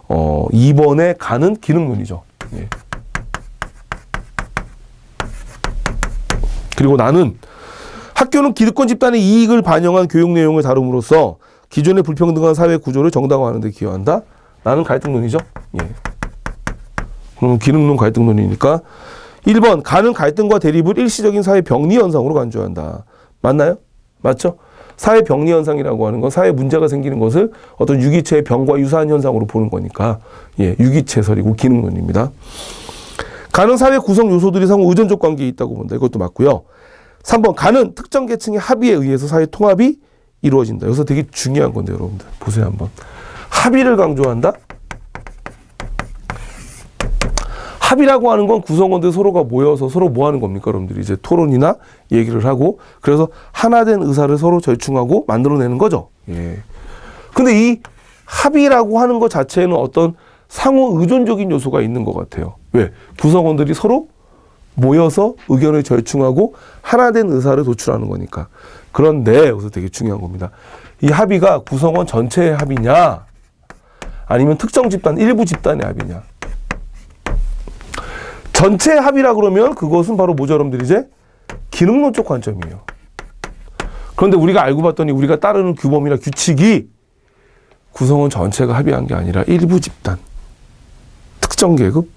2번에 가는 기능론이죠. 예. 그리고 나는 학교는 기득권 집단의 이익을 반영한 교육 내용을 다룸으로써 기존의 불평등한 사회 구조를 정당화하는 데 기여한다. 나는 갈등론이죠. 예. 그럼 기능론 갈등론이니까 1번 가는 갈등과 대립을 일시적인 사회 병리 현상으로 간주한다. 맞나요? 맞죠? 사회 병리 현상이라고 하는 건 사회 문제가 생기는 것을 어떤 유기체의 병과 유사한 현상으로 보는 거니까 예, 유기체설이고 기능론입니다. 가는 사회 구성 요소들이 상호 의존적 관계에 있다고 본다. 이것도 맞고요. 3번 가는 특정 계층의 합의에 의해서 사회 통합이 이루어진다. 여기서 되게 중요한 건데 여러분들 보세요 한번. 합의를 강조한다? 합의라고 하는 건 구성원들 서로가 모여서 서로 뭐 하는 겁니까? 여러분들 이제 토론이나 얘기를 하고 그래서 하나된 의사를 서로 절충하고 만들어내는 거죠. 예. 근데 이 합의라고 하는 것 자체에는 어떤 상호 의존적인 요소가 있는 것 같아요. 왜? 구성원들이 서로 모여서 의견을 절충하고 하나된 의사를 도출하는 거니까. 그런데 여기서 되게 중요한 겁니다. 이 합의가 구성원 전체의 합의냐 아니면 특정 집단, 일부 집단의 합의냐. 전체의 합의라 그러면 그것은 바로 뭐죠, 여러분들 이제? 기능론적 관점이에요. 그런데 우리가 알고 봤더니 우리가 따르는 규범이나 규칙이 구성원 전체가 합의한 게 아니라 일부 집단, 특정 계급?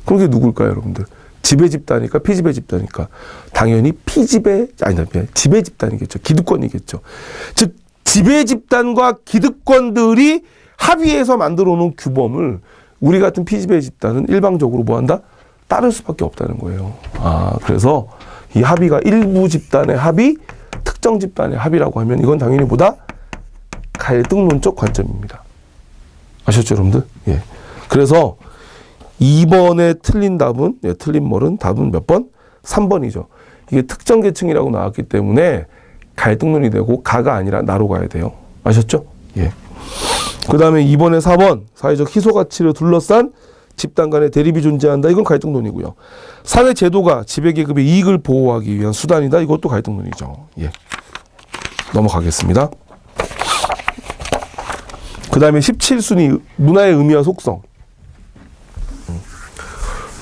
그런 게 누굴까요, 여러분들? 지배 집단이니까 피지배 집단이니까 당연히 지배 집단이겠죠. 기득권이겠죠. 즉 지배 집단과 기득권들이 합의해서 만들어 놓은 규범을 우리 같은 피지배 집단은 일방적으로 뭐한다? 따를 수밖에 없다는 거예요. 그래서 이 합의가 일부 집단의 합의, 특정 집단의 합의라고 하면 이건 당연히 보다 갈등론적 관점입니다. 아셨죠, 여러분들? 예. 그래서 2번에 틀린 답은, 틀린 말은 답은 몇 번? 3번이죠. 이게 특정 계층이라고 나왔기 때문에 갈등론이 되고 가가 아니라 나로 가야 돼요. 아셨죠? 예. 그 다음에 2번에 4번, 사회적 희소 가치를 둘러싼 집단 간의 대립이 존재한다. 이건 갈등론이고요. 사회 제도가 지배계급의 이익을 보호하기 위한 수단이다. 이것도 갈등론이죠. 예. 넘어가겠습니다. 그 다음에 17순위 문화의 의미와 속성.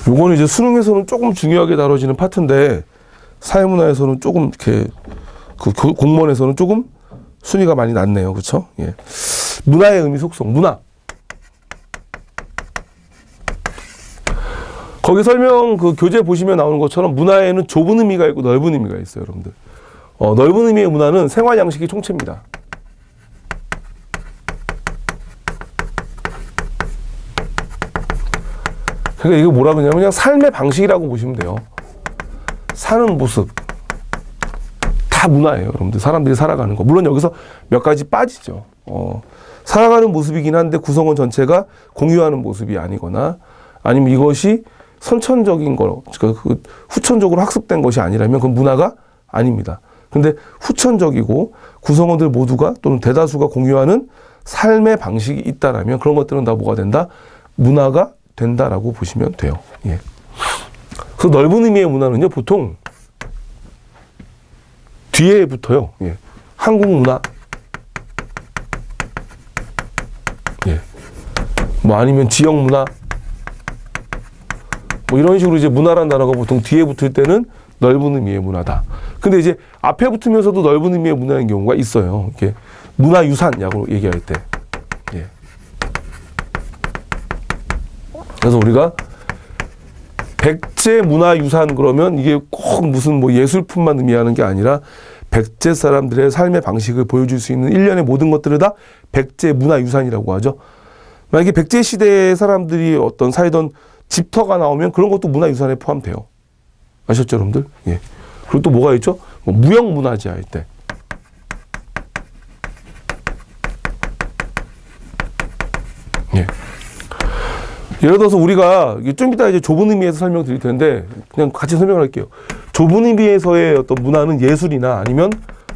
요거는 이제 수능에서는 조금 중요하게 다뤄지는 파트인데 사회문화에서는 조금 이렇게 공무원에서는 조금 순위가 많이 낮네요. 그렇죠? 예. 문화의 의미 속성, 문화. 거기 설명 그 교재 보시면 나오는 것처럼 문화에는 좁은 의미가 있고 넓은 의미가 있어요, 여러분들. 넓은 의미의 문화는 생활 양식이 총체입니다. 그러니까 이거 뭐라 그러냐면 그냥 삶의 방식이라고 보시면 돼요. 사는 모습. 다 문화예요, 여러분들. 사람들이 살아가는 거. 물론 여기서 몇 가지 빠지죠. 살아가는 모습이긴 한데 구성원 전체가 공유하는 모습이 아니거나 아니면 이것이 선천적인 거, 그러니까 그 후천적으로 학습된 것이 아니라면 그건 문화가 아닙니다. 근데 후천적이고 구성원들 모두가 또는 대다수가 공유하는 삶의 방식이 있다라면 그런 것들은 다 뭐가 된다? 문화가 된다라고 보시면 돼요. 예. 그래서 넓은 의미의 문화는요, 보통 뒤에 붙어요. 예. 한국 문화. 예. 뭐 아니면 지역 문화. 뭐 이런 식으로 이제 문화라는 단어가 보통 뒤에 붙을 때는 넓은 의미의 문화다. 근데 이제 앞에 붙으면서도 넓은 의미의 문화인 경우가 있어요. 이렇게 문화유산이라고 얘기할 때. 예. 그래서 우리가 백제 문화유산 그러면 이게 꼭 무슨 뭐 예술품만 의미하는 게 아니라 백제 사람들의 삶의 방식을 보여줄 수 있는 일련의 모든 것들을 다 백제 문화유산이라고 하죠. 만약에 백제 시대의 사람들이 어떤 살던 집터가 나오면 그런 것도 문화유산에 포함돼요. 아셨죠, 여러분들? 예. 그리고 또 뭐가 있죠? 뭐 무형문화재 할 때. 예. 예를 들어서 우리가 좀 이따 이제 좁은 의미에서 설명드릴 텐데 그냥 같이 설명을 할게요. 좁은 의미에서의 어떤 문화는 예술이나 아니면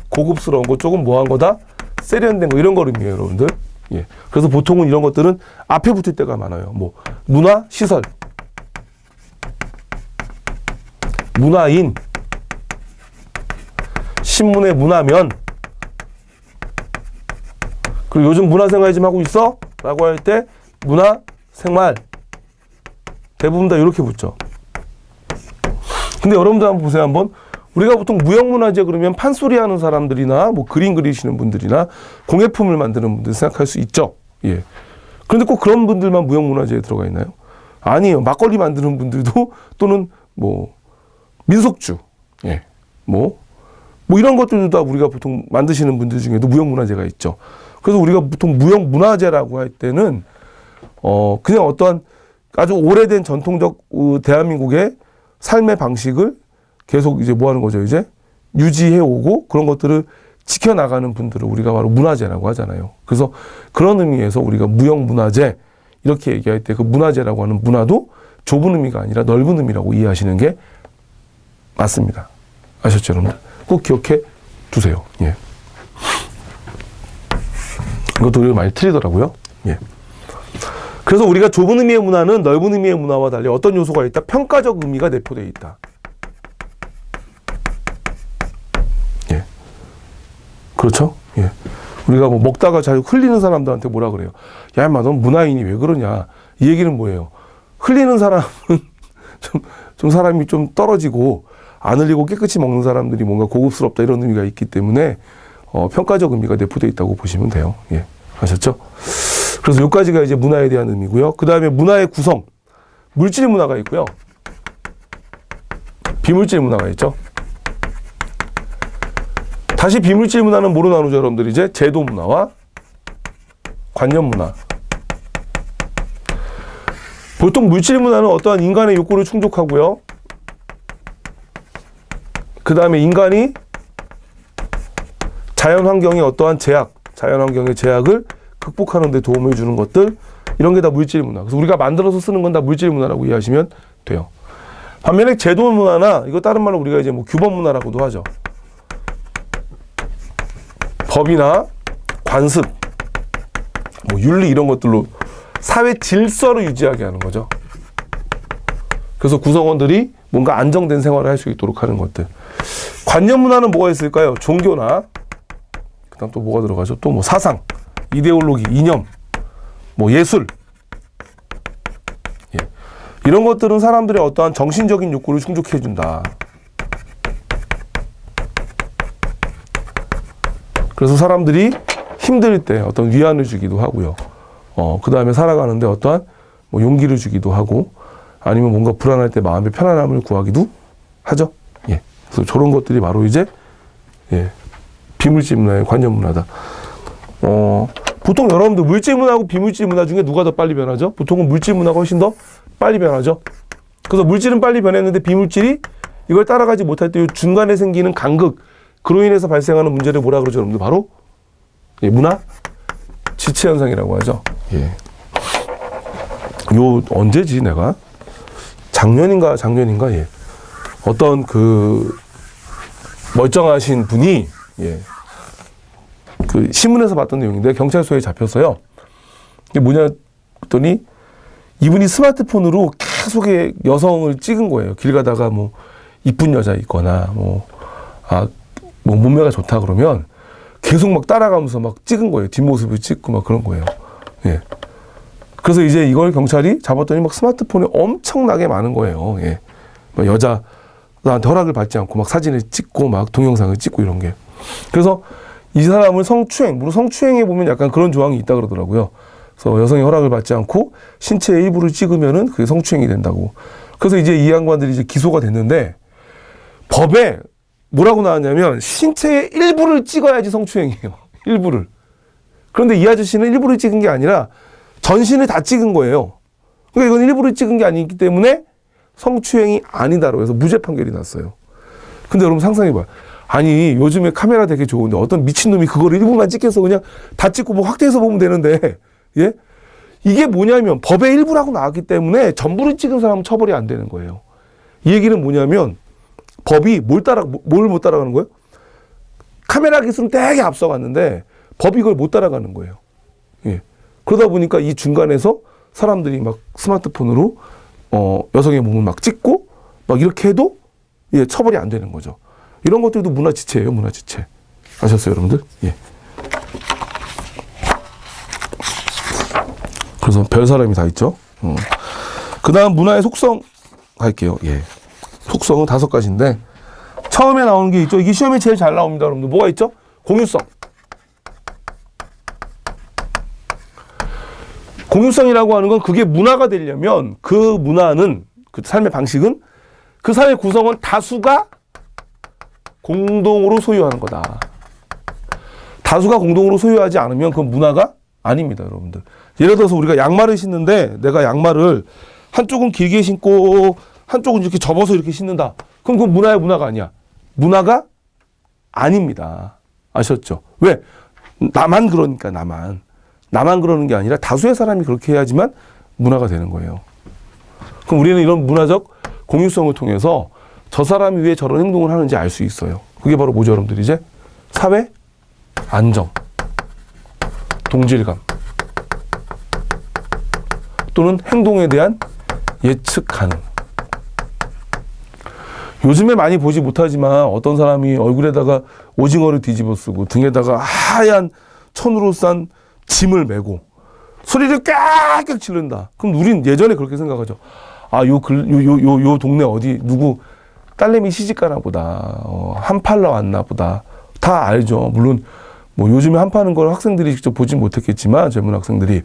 고급스러운 거 조금 뭐한 거다? 세련된 거 이런 걸 의미해요, 여러분들. 예. 그래서 보통은 이런 것들은 앞에 붙을 때가 많아요. 뭐 문화, 시설, 문화인, 신문의 문화면, 그리고 요즘 문화생활 좀 하고 있어? 라고 할 때 문화생활. 대부분 다 이렇게 붙죠. 근데 여러분들 한번 보세요. 한번 우리가 보통 무형문화재 그러면 판소리 하는 사람들이나 뭐 그림 그리시는 분들이나 공예품을 만드는 분들 생각할 수 있죠. 예. 그런데 꼭 그런 분들만 무형문화재에 들어가 있나요? 아니에요. 막걸리 만드는 분들도 또는 뭐 민속주, 예, 뭐 이런 것들도 다 우리가 보통 만드시는 분들 중에도 무형문화재가 있죠. 그래서 우리가 보통 무형문화재라고 할 때는 그냥 어떠한 아주 오래된 전통적 대한민국의 삶의 방식을 계속 이제 뭐 하는 거죠, 이제 유지해 오고 그런 것들을 지켜나가는 분들을 우리가 바로 문화재라고 하잖아요. 그래서 그런 의미에서 우리가 무형문화재 이렇게 얘기할 때 그 문화재라고 하는 문화도 좁은 의미가 아니라 넓은 의미라고 이해하시는 게 맞습니다. 아셨죠, 여러분들? 꼭 기억해 두세요. 예. 이것도 우리가 많이 틀리더라고요. 예. 그래서 우리가 좁은 의미의 문화는 넓은 의미의 문화와 달리 어떤 요소가 있다? 평가적 의미가 내포되어 있다. 예. 그렇죠? 예. 우리가 뭐 먹다가 잘 흘리는 사람들한테 뭐라 그래요? 야, 인마, 넌 문화인이 왜 그러냐? 이 얘기는 뭐예요? 흘리는 사람은 좀 사람이 좀 떨어지고 안 흘리고 깨끗이 먹는 사람들이 뭔가 고급스럽다 이런 의미가 있기 때문에 평가적 의미가 내포되어 있다고 보시면 돼요. 예. 아셨죠? 그래서 여기까지가 이제 문화에 대한 의미고요. 그 다음에 문화의 구성. 물질 문화가 있고요. 비물질 문화가 있죠. 다시 비물질 문화는 뭐로 나누죠, 여러분들? 이제 제도 문화와 관념 문화. 보통 물질 문화는 어떠한 인간의 욕구를 충족하고요. 그 다음에 인간이 자연 환경의 어떠한 제약, 자연 환경의 제약을 극복하는 데 도움을 주는 것들, 이런 게 다 물질 문화. 그래서 우리가 만들어서 쓰는 건 다 물질 문화라고 이해하시면 돼요. 반면에 제도 문화나, 이거 다른 말로 우리가 이제 뭐 규범 문화라고도 하죠. 법이나 관습, 뭐 윤리 이런 것들로 사회 질서를 유지하게 하는 거죠. 그래서 구성원들이 뭔가 안정된 생활을 할 수 있도록 하는 것들. 관념 문화는 뭐가 있을까요? 종교나, 그 다음 또 뭐가 들어가죠? 또 뭐 사상, 이데올로기, 이념, 뭐 예술. 예. 이런 것들은 사람들의 어떠한 정신적인 욕구를 충족해준다. 그래서 사람들이 힘들 때 어떤 위안을 주기도 하고요. 그 다음에 살아가는데 어떠한 뭐 용기를 주기도 하고, 아니면 뭔가 불안할 때 마음의 편안함을 구하기도 하죠. 예. 그래서 저런 것들이 바로 이제, 예, 비물질 문화의 관념 문화다. 보통 여러분들 물질 문화하고 비물질 문화 중에 누가 더 빨리 변하죠? 보통은 물질 문화가 훨씬 더 빨리 변하죠. 그래서 물질은 빨리 변했는데 비물질이 이걸 따라가지 못할 때 이 중간에 생기는 간극, 그로 인해서 발생하는 문제를 뭐라 그러죠, 여러분들? 바로, 예, 문화 지체 현상이라고 하죠. 예. 요 언제지 내가 작년인가 예. 어떤 그 멀쩡하신 분이, 예, 그 신문에서 봤던 내용인데 경찰서에 잡혔어요. 이게 뭐냐 했더니 이분이 스마트폰으로 계속 여성을 찍은 거예요. 길 가다가 뭐 이쁜 여자 있거나 뭐 몸매가 좋다 그러면 계속 막 따라가면서 막 찍은 거예요. 뒷모습을 찍고 막 그런 거예요. 예. 그래서 이제 이걸 경찰이 잡았더니 막 스마트폰에 엄청나게 많은 거예요. 예. 막 여자한테 허락을 받지 않고 막 사진을 찍고 막 동영상을 찍고 이런 게. 그래서 이 사람을 물론 성추행에 보면 약간 그런 조항이 있다 그러더라고요. 그래서 여성의 허락을 받지 않고 신체의 일부를 찍으면은 그게 성추행이 된다고. 그래서 이제 이 양반들이 이제 기소가 됐는데, 법에 뭐라고 나왔냐면 신체의 일부를 찍어야지 성추행이에요. 일부를. 그런데 이 아저씨는 일부를 찍은 게 아니라 전신을 다 찍은 거예요. 그러니까 이건 일부를 찍은 게 아니기 때문에 성추행이 아니다라고 해서 무죄 판결이 났어요. 근데 여러분 상상해봐요. 아니 요즘에 카메라 되게 좋은데 어떤 미친놈이 그걸 일부만 찍혀서 그냥 다 찍고 뭐 확대해서 보면 되는데, 예? 이게 뭐냐면 법의 일부라고 나왔기 때문에 전부를 찍은 사람은 처벌이 안 되는 거예요. 이 얘기는 뭐냐면 법이 뭘 못 따라가는 거예요? 카메라 기술은 되게 앞서갔는데 법이 이걸 못 따라가는 거예요. 예. 그러다 보니까 이 중간에서 사람들이 막 스마트폰으로 여성의 몸을 막 찍고 막 이렇게 해도, 예, 처벌이 안 되는 거죠. 이런 것들도 문화지체예요, 문화지체. 아셨어요, 여러분들? 예. 그래서 별 사람이 다 있죠. 그 다음 문화의 속성 갈게요. 예. 속성은 5가지인데, 처음에 나오는 게 있죠. 이게 시험에 제일 잘 나옵니다, 여러분들. 뭐가 있죠? 공유성. 공유성이라고 하는 건 그게 문화가 되려면 그 문화는, 그 삶의 방식은, 그 사회 구성원 다수가 공동으로 소유하는 거다. 다수가 공동으로 소유하지 않으면 그건 문화가 아닙니다, 여러분들. 예를 들어서 우리가 양말을 신는데 내가 양말을 한쪽은 길게 신고 한쪽은 이렇게 접어서 이렇게 신는다. 그럼 그건 문화야, 문화가 아니야. 문화가 아닙니다. 아셨죠? 왜? 나만 그러니까, 나만 그러는 게 아니라 다수의 사람이 그렇게 해야지만 문화가 되는 거예요. 그럼 우리는 이런 문화적 공유성을 통해서 저 사람이 왜 저런 행동을 하는지 알 수 있어요. 그게 바로 뭐죠, 여러분들? 이제 사회 안정, 동질감, 또는 행동에 대한 예측 가능. 요즘에 많이 보지 못하지만 어떤 사람이 얼굴에다가 오징어를 뒤집어 쓰고 등에다가 하얀 천으로 싼 짐을 메고 소리를 깍깍 지른다. 그럼 우린 예전에 그렇게 생각하죠. 요 동네 어디 누구 딸내미 시집가나 보다. 한팔러 왔나 보다. 다 알죠. 물론 뭐 요즘에 한파는 걸 학생들이 직접 보진 못했겠지만 젊은 학생들이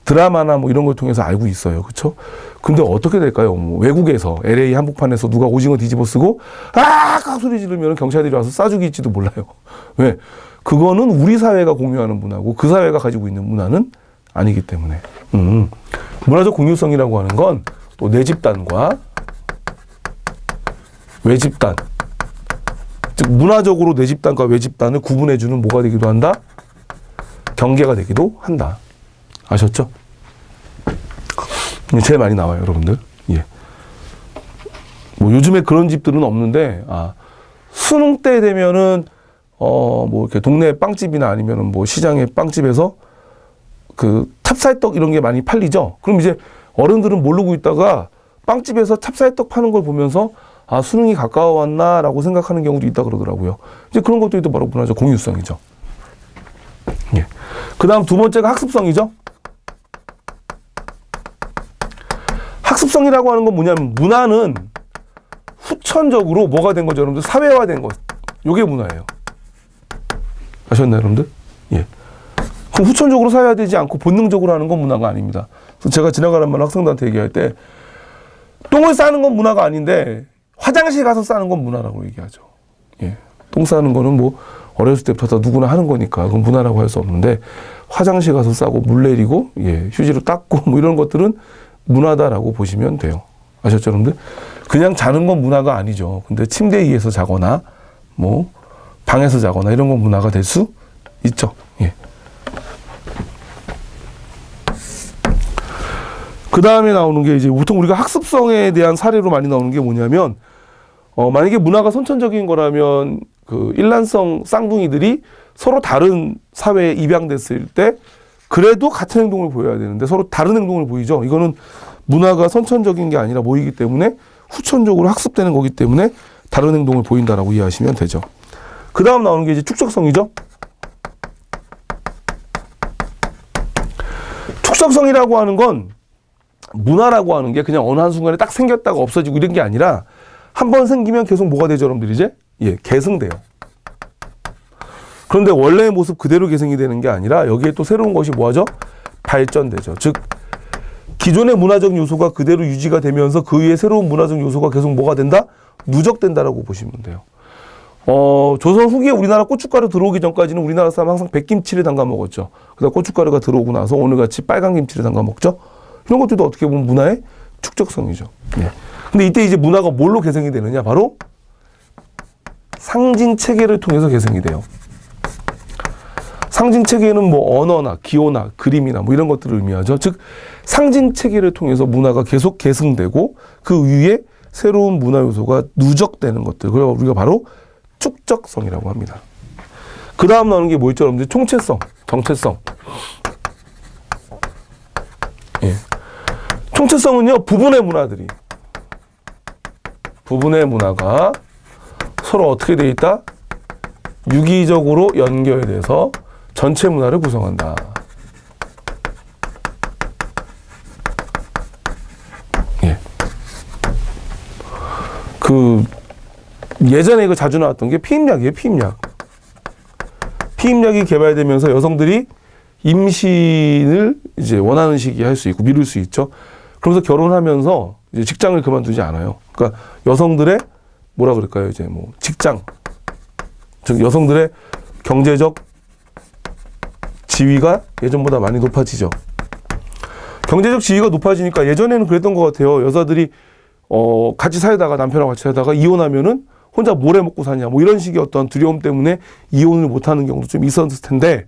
드라마나 뭐 이런 걸 통해서 알고 있어요. 그렇죠? 근데 어떻게 될까요? 뭐 외국에서 LA 한복판에서 누가 오징어 뒤집어 쓰고 깍 소리 지르면 경찰들이 와서 쏴죽일지도 몰라요. 왜? 그거는 우리 사회가 공유하는 문화고 그 사회가 가지고 있는 문화는 아니기 때문에. 문화적 공유성이라고 하는 건 또 내 집단과 외집단, 즉 문화적으로 내 집단과 외집단을 구분해주는 뭐가 되기도 한다? 경계가 되기도 한다. 아셨죠? 제일 많이 나와요, 여러분들. 예. 뭐 요즘에 그런 집들은 없는데, 수능 때 되면은 뭐 이렇게 동네 빵집이나 아니면은 뭐 시장의 빵집에서 그 찹쌀떡 이런 게 많이 팔리죠. 그럼 이제 어른들은 모르고 있다가 빵집에서 찹쌀떡 파는 걸 보면서 수능이 가까워 왔나라고 생각하는 경우도 있다 그러더라고요. 이제 그런 것도 또 바로 문화적 공유성이죠. 예. 그 다음 두 번째가 학습성이죠. 학습성이라고 하는 건 뭐냐면 문화는 후천적으로 뭐가 된 거죠, 여러분들? 사회화된 것. 요게 문화예요. 아셨나요, 여러분들? 예. 그럼 후천적으로 사야 되지 않고 본능적으로 하는 건 문화가 아닙니다. 그래서 제가 지나가는 말 학생들한테 얘기할 때 똥을 싸는 건 문화가 아닌데 화장실 가서 싸는 건 문화라고 얘기하죠. 예. 똥 싸는 거는 뭐 어렸을 때부터 다 누구나 하는 거니까 그건 문화라고 할 수 없는데 화장실 가서 싸고 물 내리고 예, 휴지로 닦고 뭐 이런 것들은 문화다라고 보시면 돼요. 아셨죠, 여러분들? 그냥 자는 건 문화가 아니죠. 근데 침대 위에서 자거나 뭐 방에서 자거나 이런 건 문화가 될 수 있죠. 예. 그 다음에 나오는 게 이제 보통 우리가 학습성에 대한 사례로 많이 나오는 게 뭐냐면 만약에 문화가 선천적인 거라면 그 일란성 쌍둥이들이 서로 다른 사회에 입양됐을 때 그래도 같은 행동을 보여야 되는데 서로 다른 행동을 보이죠. 이거는 문화가 선천적인 게 아니라 모이기 때문에 후천적으로 학습되는 거기 때문에 다른 행동을 보인다라고 이해하시면 되죠. 그 다음 나오는 게 이제 축적성이죠. 축적성이라고 하는 건 문화라고 하는 게 그냥 어느 한순간에 딱 생겼다가 없어지고 이런 게 아니라 한 번 생기면 계속 뭐가 되죠, 여러분들 이제? 예, 계승돼요. 그런데 원래의 모습 그대로 계승이 되는 게 아니라 여기에 또 새로운 것이 뭐하죠? 발전되죠. 즉 기존의 문화적 요소가 그대로 유지가 되면서 그 위에 새로운 문화적 요소가 계속 뭐가 된다? 누적된다라고 보시면 돼요. 조선 후기에 우리나라 고춧가루 들어오기 전까지는 우리나라 사람 항상 백김치를 담가 먹었죠. 그래서 고춧가루가 들어오고 나서 오늘같이 빨간 김치를 담가 먹죠. 이런 것들도 어떻게 보면 문화의 축적성이죠. 예. 근데 이때 이제 문화가 뭘로 개성이 되느냐? 바로 상징 체계를 통해서 개성이 돼요. 상징 체계는 뭐 언어나 기호나 그림이나 뭐 이런 것들을 의미하죠. 즉 상징 체계를 통해서 문화가 계속 계승되고 그 위에 새로운 문화 요소가 누적되는 것들. 그걸 우리가 바로 축적성이라고 합니다. 그 다음 나오는 게 뭐 있죠, 여러분들? 총체성, 정체성. 예. 총체성은요, 부분의 문화가 서로 어떻게 돼 있다? 유기적으로 연결돼서 전체 문화를 구성한다. 예. 예전에 이거 자주 나왔던 게 피임약이에요, 피임약. 피임약이 개발되면서 여성들이 임신을 이제 원하는 시기에 할 수 있고 미룰 수 있죠. 그러면서 결혼하면서 이제 직장을 그만두지 않아요. 그러니까 여성들의 뭐라 그럴까요? 이제 뭐 직장, 즉 여성들의 경제적 지위가 예전보다 많이 높아지죠. 경제적 지위가 높아지니까 예전에는 그랬던 것 같아요. 여자들이 같이 살다가 남편하고 같이 살다가 이혼하면은 혼자 뭘 해 먹고 사냐 뭐 이런 식의 어떤 두려움 때문에 이혼을 못하는 경우도 좀 있었을 텐데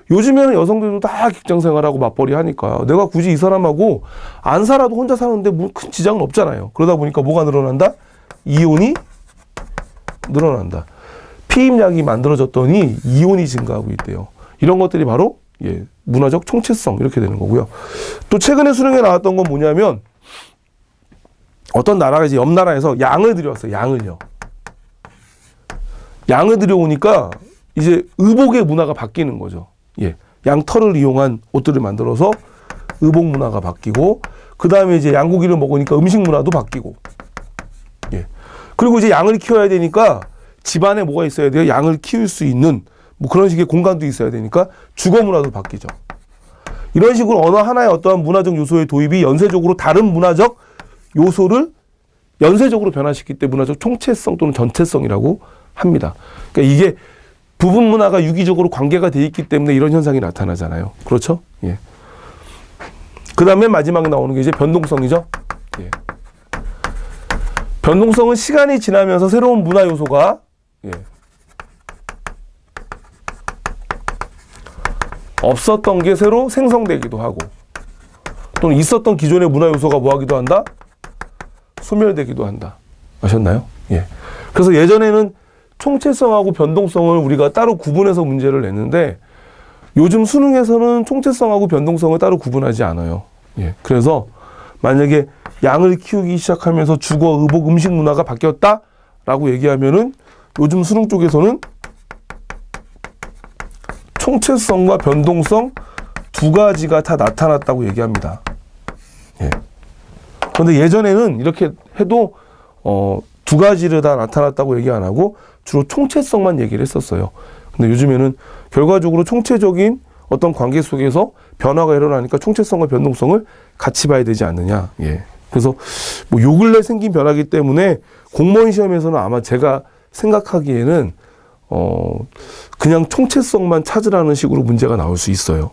요즘에는 여성들도 다 직장 생활하고 맞벌이 하니까 내가 굳이 이 사람하고 안 살아도 혼자 사는데 뭐 큰 지장은 없잖아요. 그러다 보니까 뭐가 늘어난다? 이혼이 늘어난다. 피임약이 만들어졌더니 이혼이 증가하고 있대요. 이런 것들이 바로 예, 문화적 총체성 이렇게 되는 거고요. 또 최근에 수능에 나왔던 건 뭐냐면 어떤 나라가 이제 옆 나라에서 양을 들여왔어요. 양을 들여오니까 이제 의복의 문화가 바뀌는 거죠. 예, 양털을 이용한 옷들을 만들어서 의복 문화가 바뀌고 그 다음에 이제 양고기를 먹으니까 음식 문화도 바뀌고 예. 그리고 이제 양을 키워야 되니까 집안에 뭐가 있어야 돼요? 양을 키울 수 있는 뭐 그런 식의 공간도 있어야 되니까 주거 문화도 바뀌죠. 이런 식으로 어느 하나의 어떠한 문화적 요소의 도입이 연쇄적으로 다른 문화적 요소를 연쇄적으로 변화시킬 때 문화적 총체성 또는 전체성이라고 합니다. 그러니까 이게 부분 문화가 유기적으로 관계가 돼 있기 때문에 이런 현상이 나타나잖아요. 그렇죠? 예. 그 다음에 마지막에 나오는 게 이제 변동성이죠. 예. 변동성은 시간이 지나면서 새로운 문화 요소가 예. 없었던 게 새로 생성되기도 하고 또는 있었던 기존의 문화 요소가 뭐 하기도 한다? 소멸되기도 한다. 아셨나요? 예. 그래서 예전에는 총체성하고 변동성을 우리가 따로 구분해서 문제를 냈는데 요즘 수능에서는 총체성하고 변동성을 따로 구분하지 않아요. 예. 그래서 만약에 양을 키우기 시작하면서 주거, 의복, 음식 문화가 바뀌었다라고 얘기하면은 요즘 수능 쪽에서는 총체성과 변동성 두 가지가 다 나타났다고 얘기합니다. 예. 그런데 예전에는 이렇게 해도 두 가지를 다 나타났다고 얘기 안 하고 주로 총체성만 얘기를 했었어요. 근데 요즘에는 결과적으로 총체적인 어떤 관계 속에서 변화가 일어나니까 총체성과 변동성을 같이 봐야 되지 않느냐. 예. 그래서 뭐 요 근래 생긴 변화기 때문에 공무원 시험에서는 아마 제가 생각하기에는 그냥 총체성만 찾으라는 식으로 문제가 나올 수 있어요.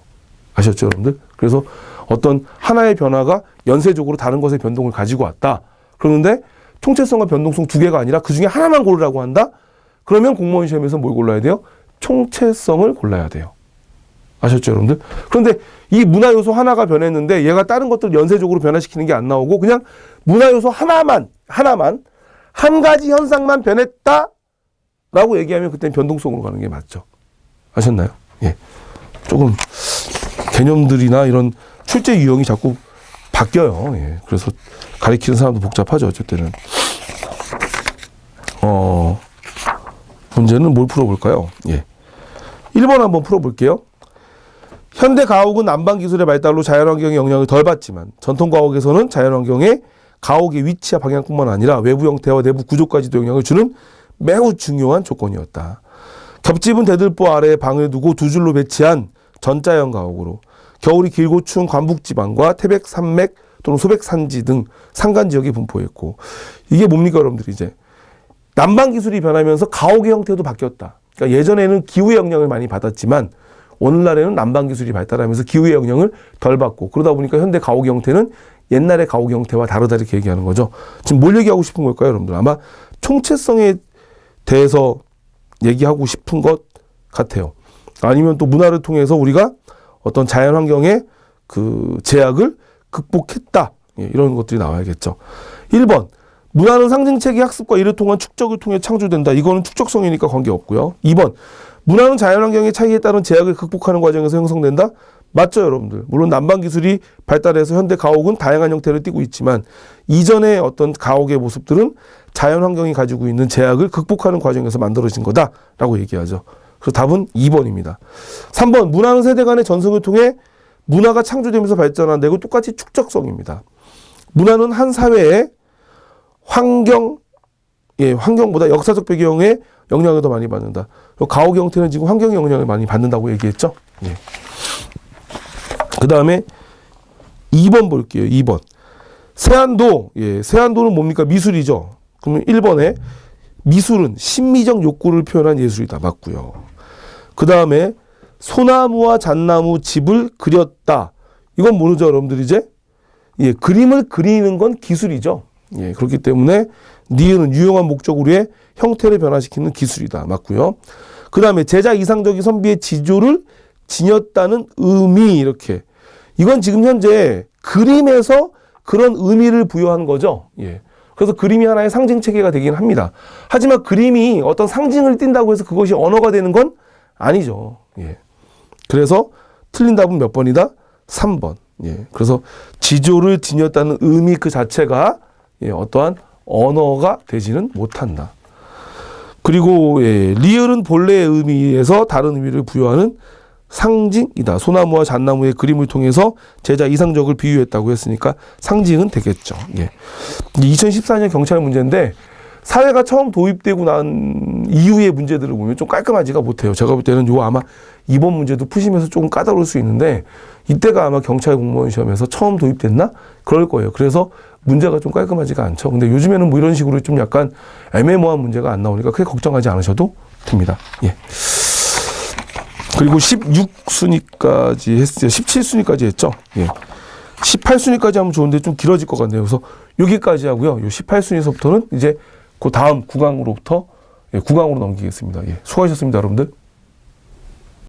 아셨죠, 여러분들? 그래서 어떤 하나의 변화가 연쇄적으로 다른 것의 변동을 가지고 왔다. 그러는데 총체성과 변동성 두 개가 아니라 그 중에 하나만 고르라고 한다? 그러면 공무원 시험에서 뭘 골라야 돼요? 총체성을 골라야 돼요. 아셨죠, 여러분들? 그런데 이 문화 요소 하나가 변했는데 얘가 다른 것들을 연쇄적으로 변화시키는 게 안 나오고 그냥 문화 요소 하나만 한 가지 현상만 변했다라고 얘기하면 그때는 변동성으로 가는 게 맞죠. 아셨나요? 예. 조금 개념들이나 이런 출제 유형이 자꾸 바뀌어요. 예. 그래서 가리키는 사람도 복잡하죠. 어쨌든 문제는 뭘 풀어볼까요? 예. 1번 한번 풀어볼게요. 현대 가옥은 난방 기술의 발달로 자연환경에 영향을 덜 받지만 전통 가옥에서는 자연환경에 가옥의 위치와 방향뿐만 아니라 외부 형태와 내부 구조까지도 영향을 주는 매우 중요한 조건이었다. 겹집은 대들보 아래에 방을 두고 두 줄로 배치한 전자형 가옥으로 겨울이 길고 추운 관북지방과 태백 산맥 또는 소백 산지 등 산간 지역에 분포했고, 이게 뭡니까 여러분들? 이제 난방 기술이 변하면서 가옥의 형태도 바뀌었다. 그러니까 예전에는 기후의 영향을 많이 받았지만 오늘날에는 난방 기술이 발달하면서 기후의 영향을 덜 받고, 그러다 보니까 현대 가옥의 형태는 옛날의 가옥 형태와 다르다 이렇게 얘기하는 거죠. 지금 뭘 얘기하고 싶은 걸까요, 여러분들? 아마 총체성에 대해서 얘기하고 싶은 것 같아요. 아니면 또 문화를 통해서 우리가 어떤 자연환경의 그 제약을 극복했다. 예, 이런 것들이 나와야겠죠. 1번, 문화는 상징체계 학습과 이를 통한 축적을 통해 창조된다. 이거는 축적성이니까 관계없고요. 2번, 문화는 자연환경의 차이에 따른 제약을 극복하는 과정에서 형성된다. 맞죠, 여러분들? 물론 난방 기술이 발달해서 현대 가옥은 다양한 형태를 띠고 있지만 이전의 어떤 가옥의 모습들은 자연환경이 가지고 있는 제약을 극복하는 과정에서 만들어진 거다라고 얘기하죠. 그래서 답은 2번입니다. 3번, 문화는 세대 간의 전승을 통해 문화가 창조되면서 발전한다. 이거 똑같이 축적성입니다. 문화는 한 사회의 환경보다 역사적 배경에 영향을 더 많이 받는다. 가옥의 형태는 지금 환경의 영향을 많이 받는다고 얘기했죠. 예. 그 다음에 2번 볼게요. 2번. 세안도. 예, 세안도는 뭡니까? 미술이죠. 그러면 1번에 미술은 심미적 욕구를 표현한 예술이다. 맞고요. 그 다음에 소나무와 잣나무 집을 그렸다. 이건 모르죠, 여러분들 이제? 예, 그림을 그리는 건 기술이죠. 예, 그렇기 때문에 니은은 유용한 목적으로의 형태를 변화시키는 기술이다. 맞고요. 그 다음에 제자 이상적인 선비의 지조를 지녔다는 의미, 이렇게. 이건 지금 현재 그림에서 그런 의미를 부여한 거죠. 예. 그래서 그림이 하나의 상징 체계가 되긴 합니다. 하지만 그림이 어떤 상징을 띈다고 해서 그것이 언어가 되는 건 아니죠. 예. 그래서 틀린 답은 몇 번이다? 3번. 예. 그래서 지조를 지녔다는 의미 그 자체가 예, 어떠한 언어가 되지는 못한다. 그리고 예, 리을은 본래의 의미에서 다른 의미를 부여하는 상징이다. 소나무와 잣나무의 그림을 통해서 제자 이상적을 비유했다고 했으니까 상징은 되겠죠. 예. 2014년 경찰 문제인데 사회가 처음 도입되고 난 이후의 문제들을 보면 좀 깔끔하지가 못해요. 제가 볼 때는 요 아마 이번 문제도 푸시면서 조금 까다로울 수 있는데 이때가 아마 경찰 공무원 시험에서 처음 도입됐나? 그럴 거예요. 그래서 문제가 좀 깔끔하지가 않죠. 근데 요즘에는 뭐 이런 식으로 좀 약간 애매모호한 문제가 안 나오니까 크게 걱정하지 않으셔도 됩니다. 예. 그리고 16순위까지 했어요. 17순위까지 했죠. 예. 18순위까지 하면 좋은데 좀 길어질 것 같네요. 그래서 여기까지 하고요. 요 18순위서부터는 이제 그 다음 9강으로부터 9강으로 넘기겠습니다. 예. 수고하셨습니다, 여러분들.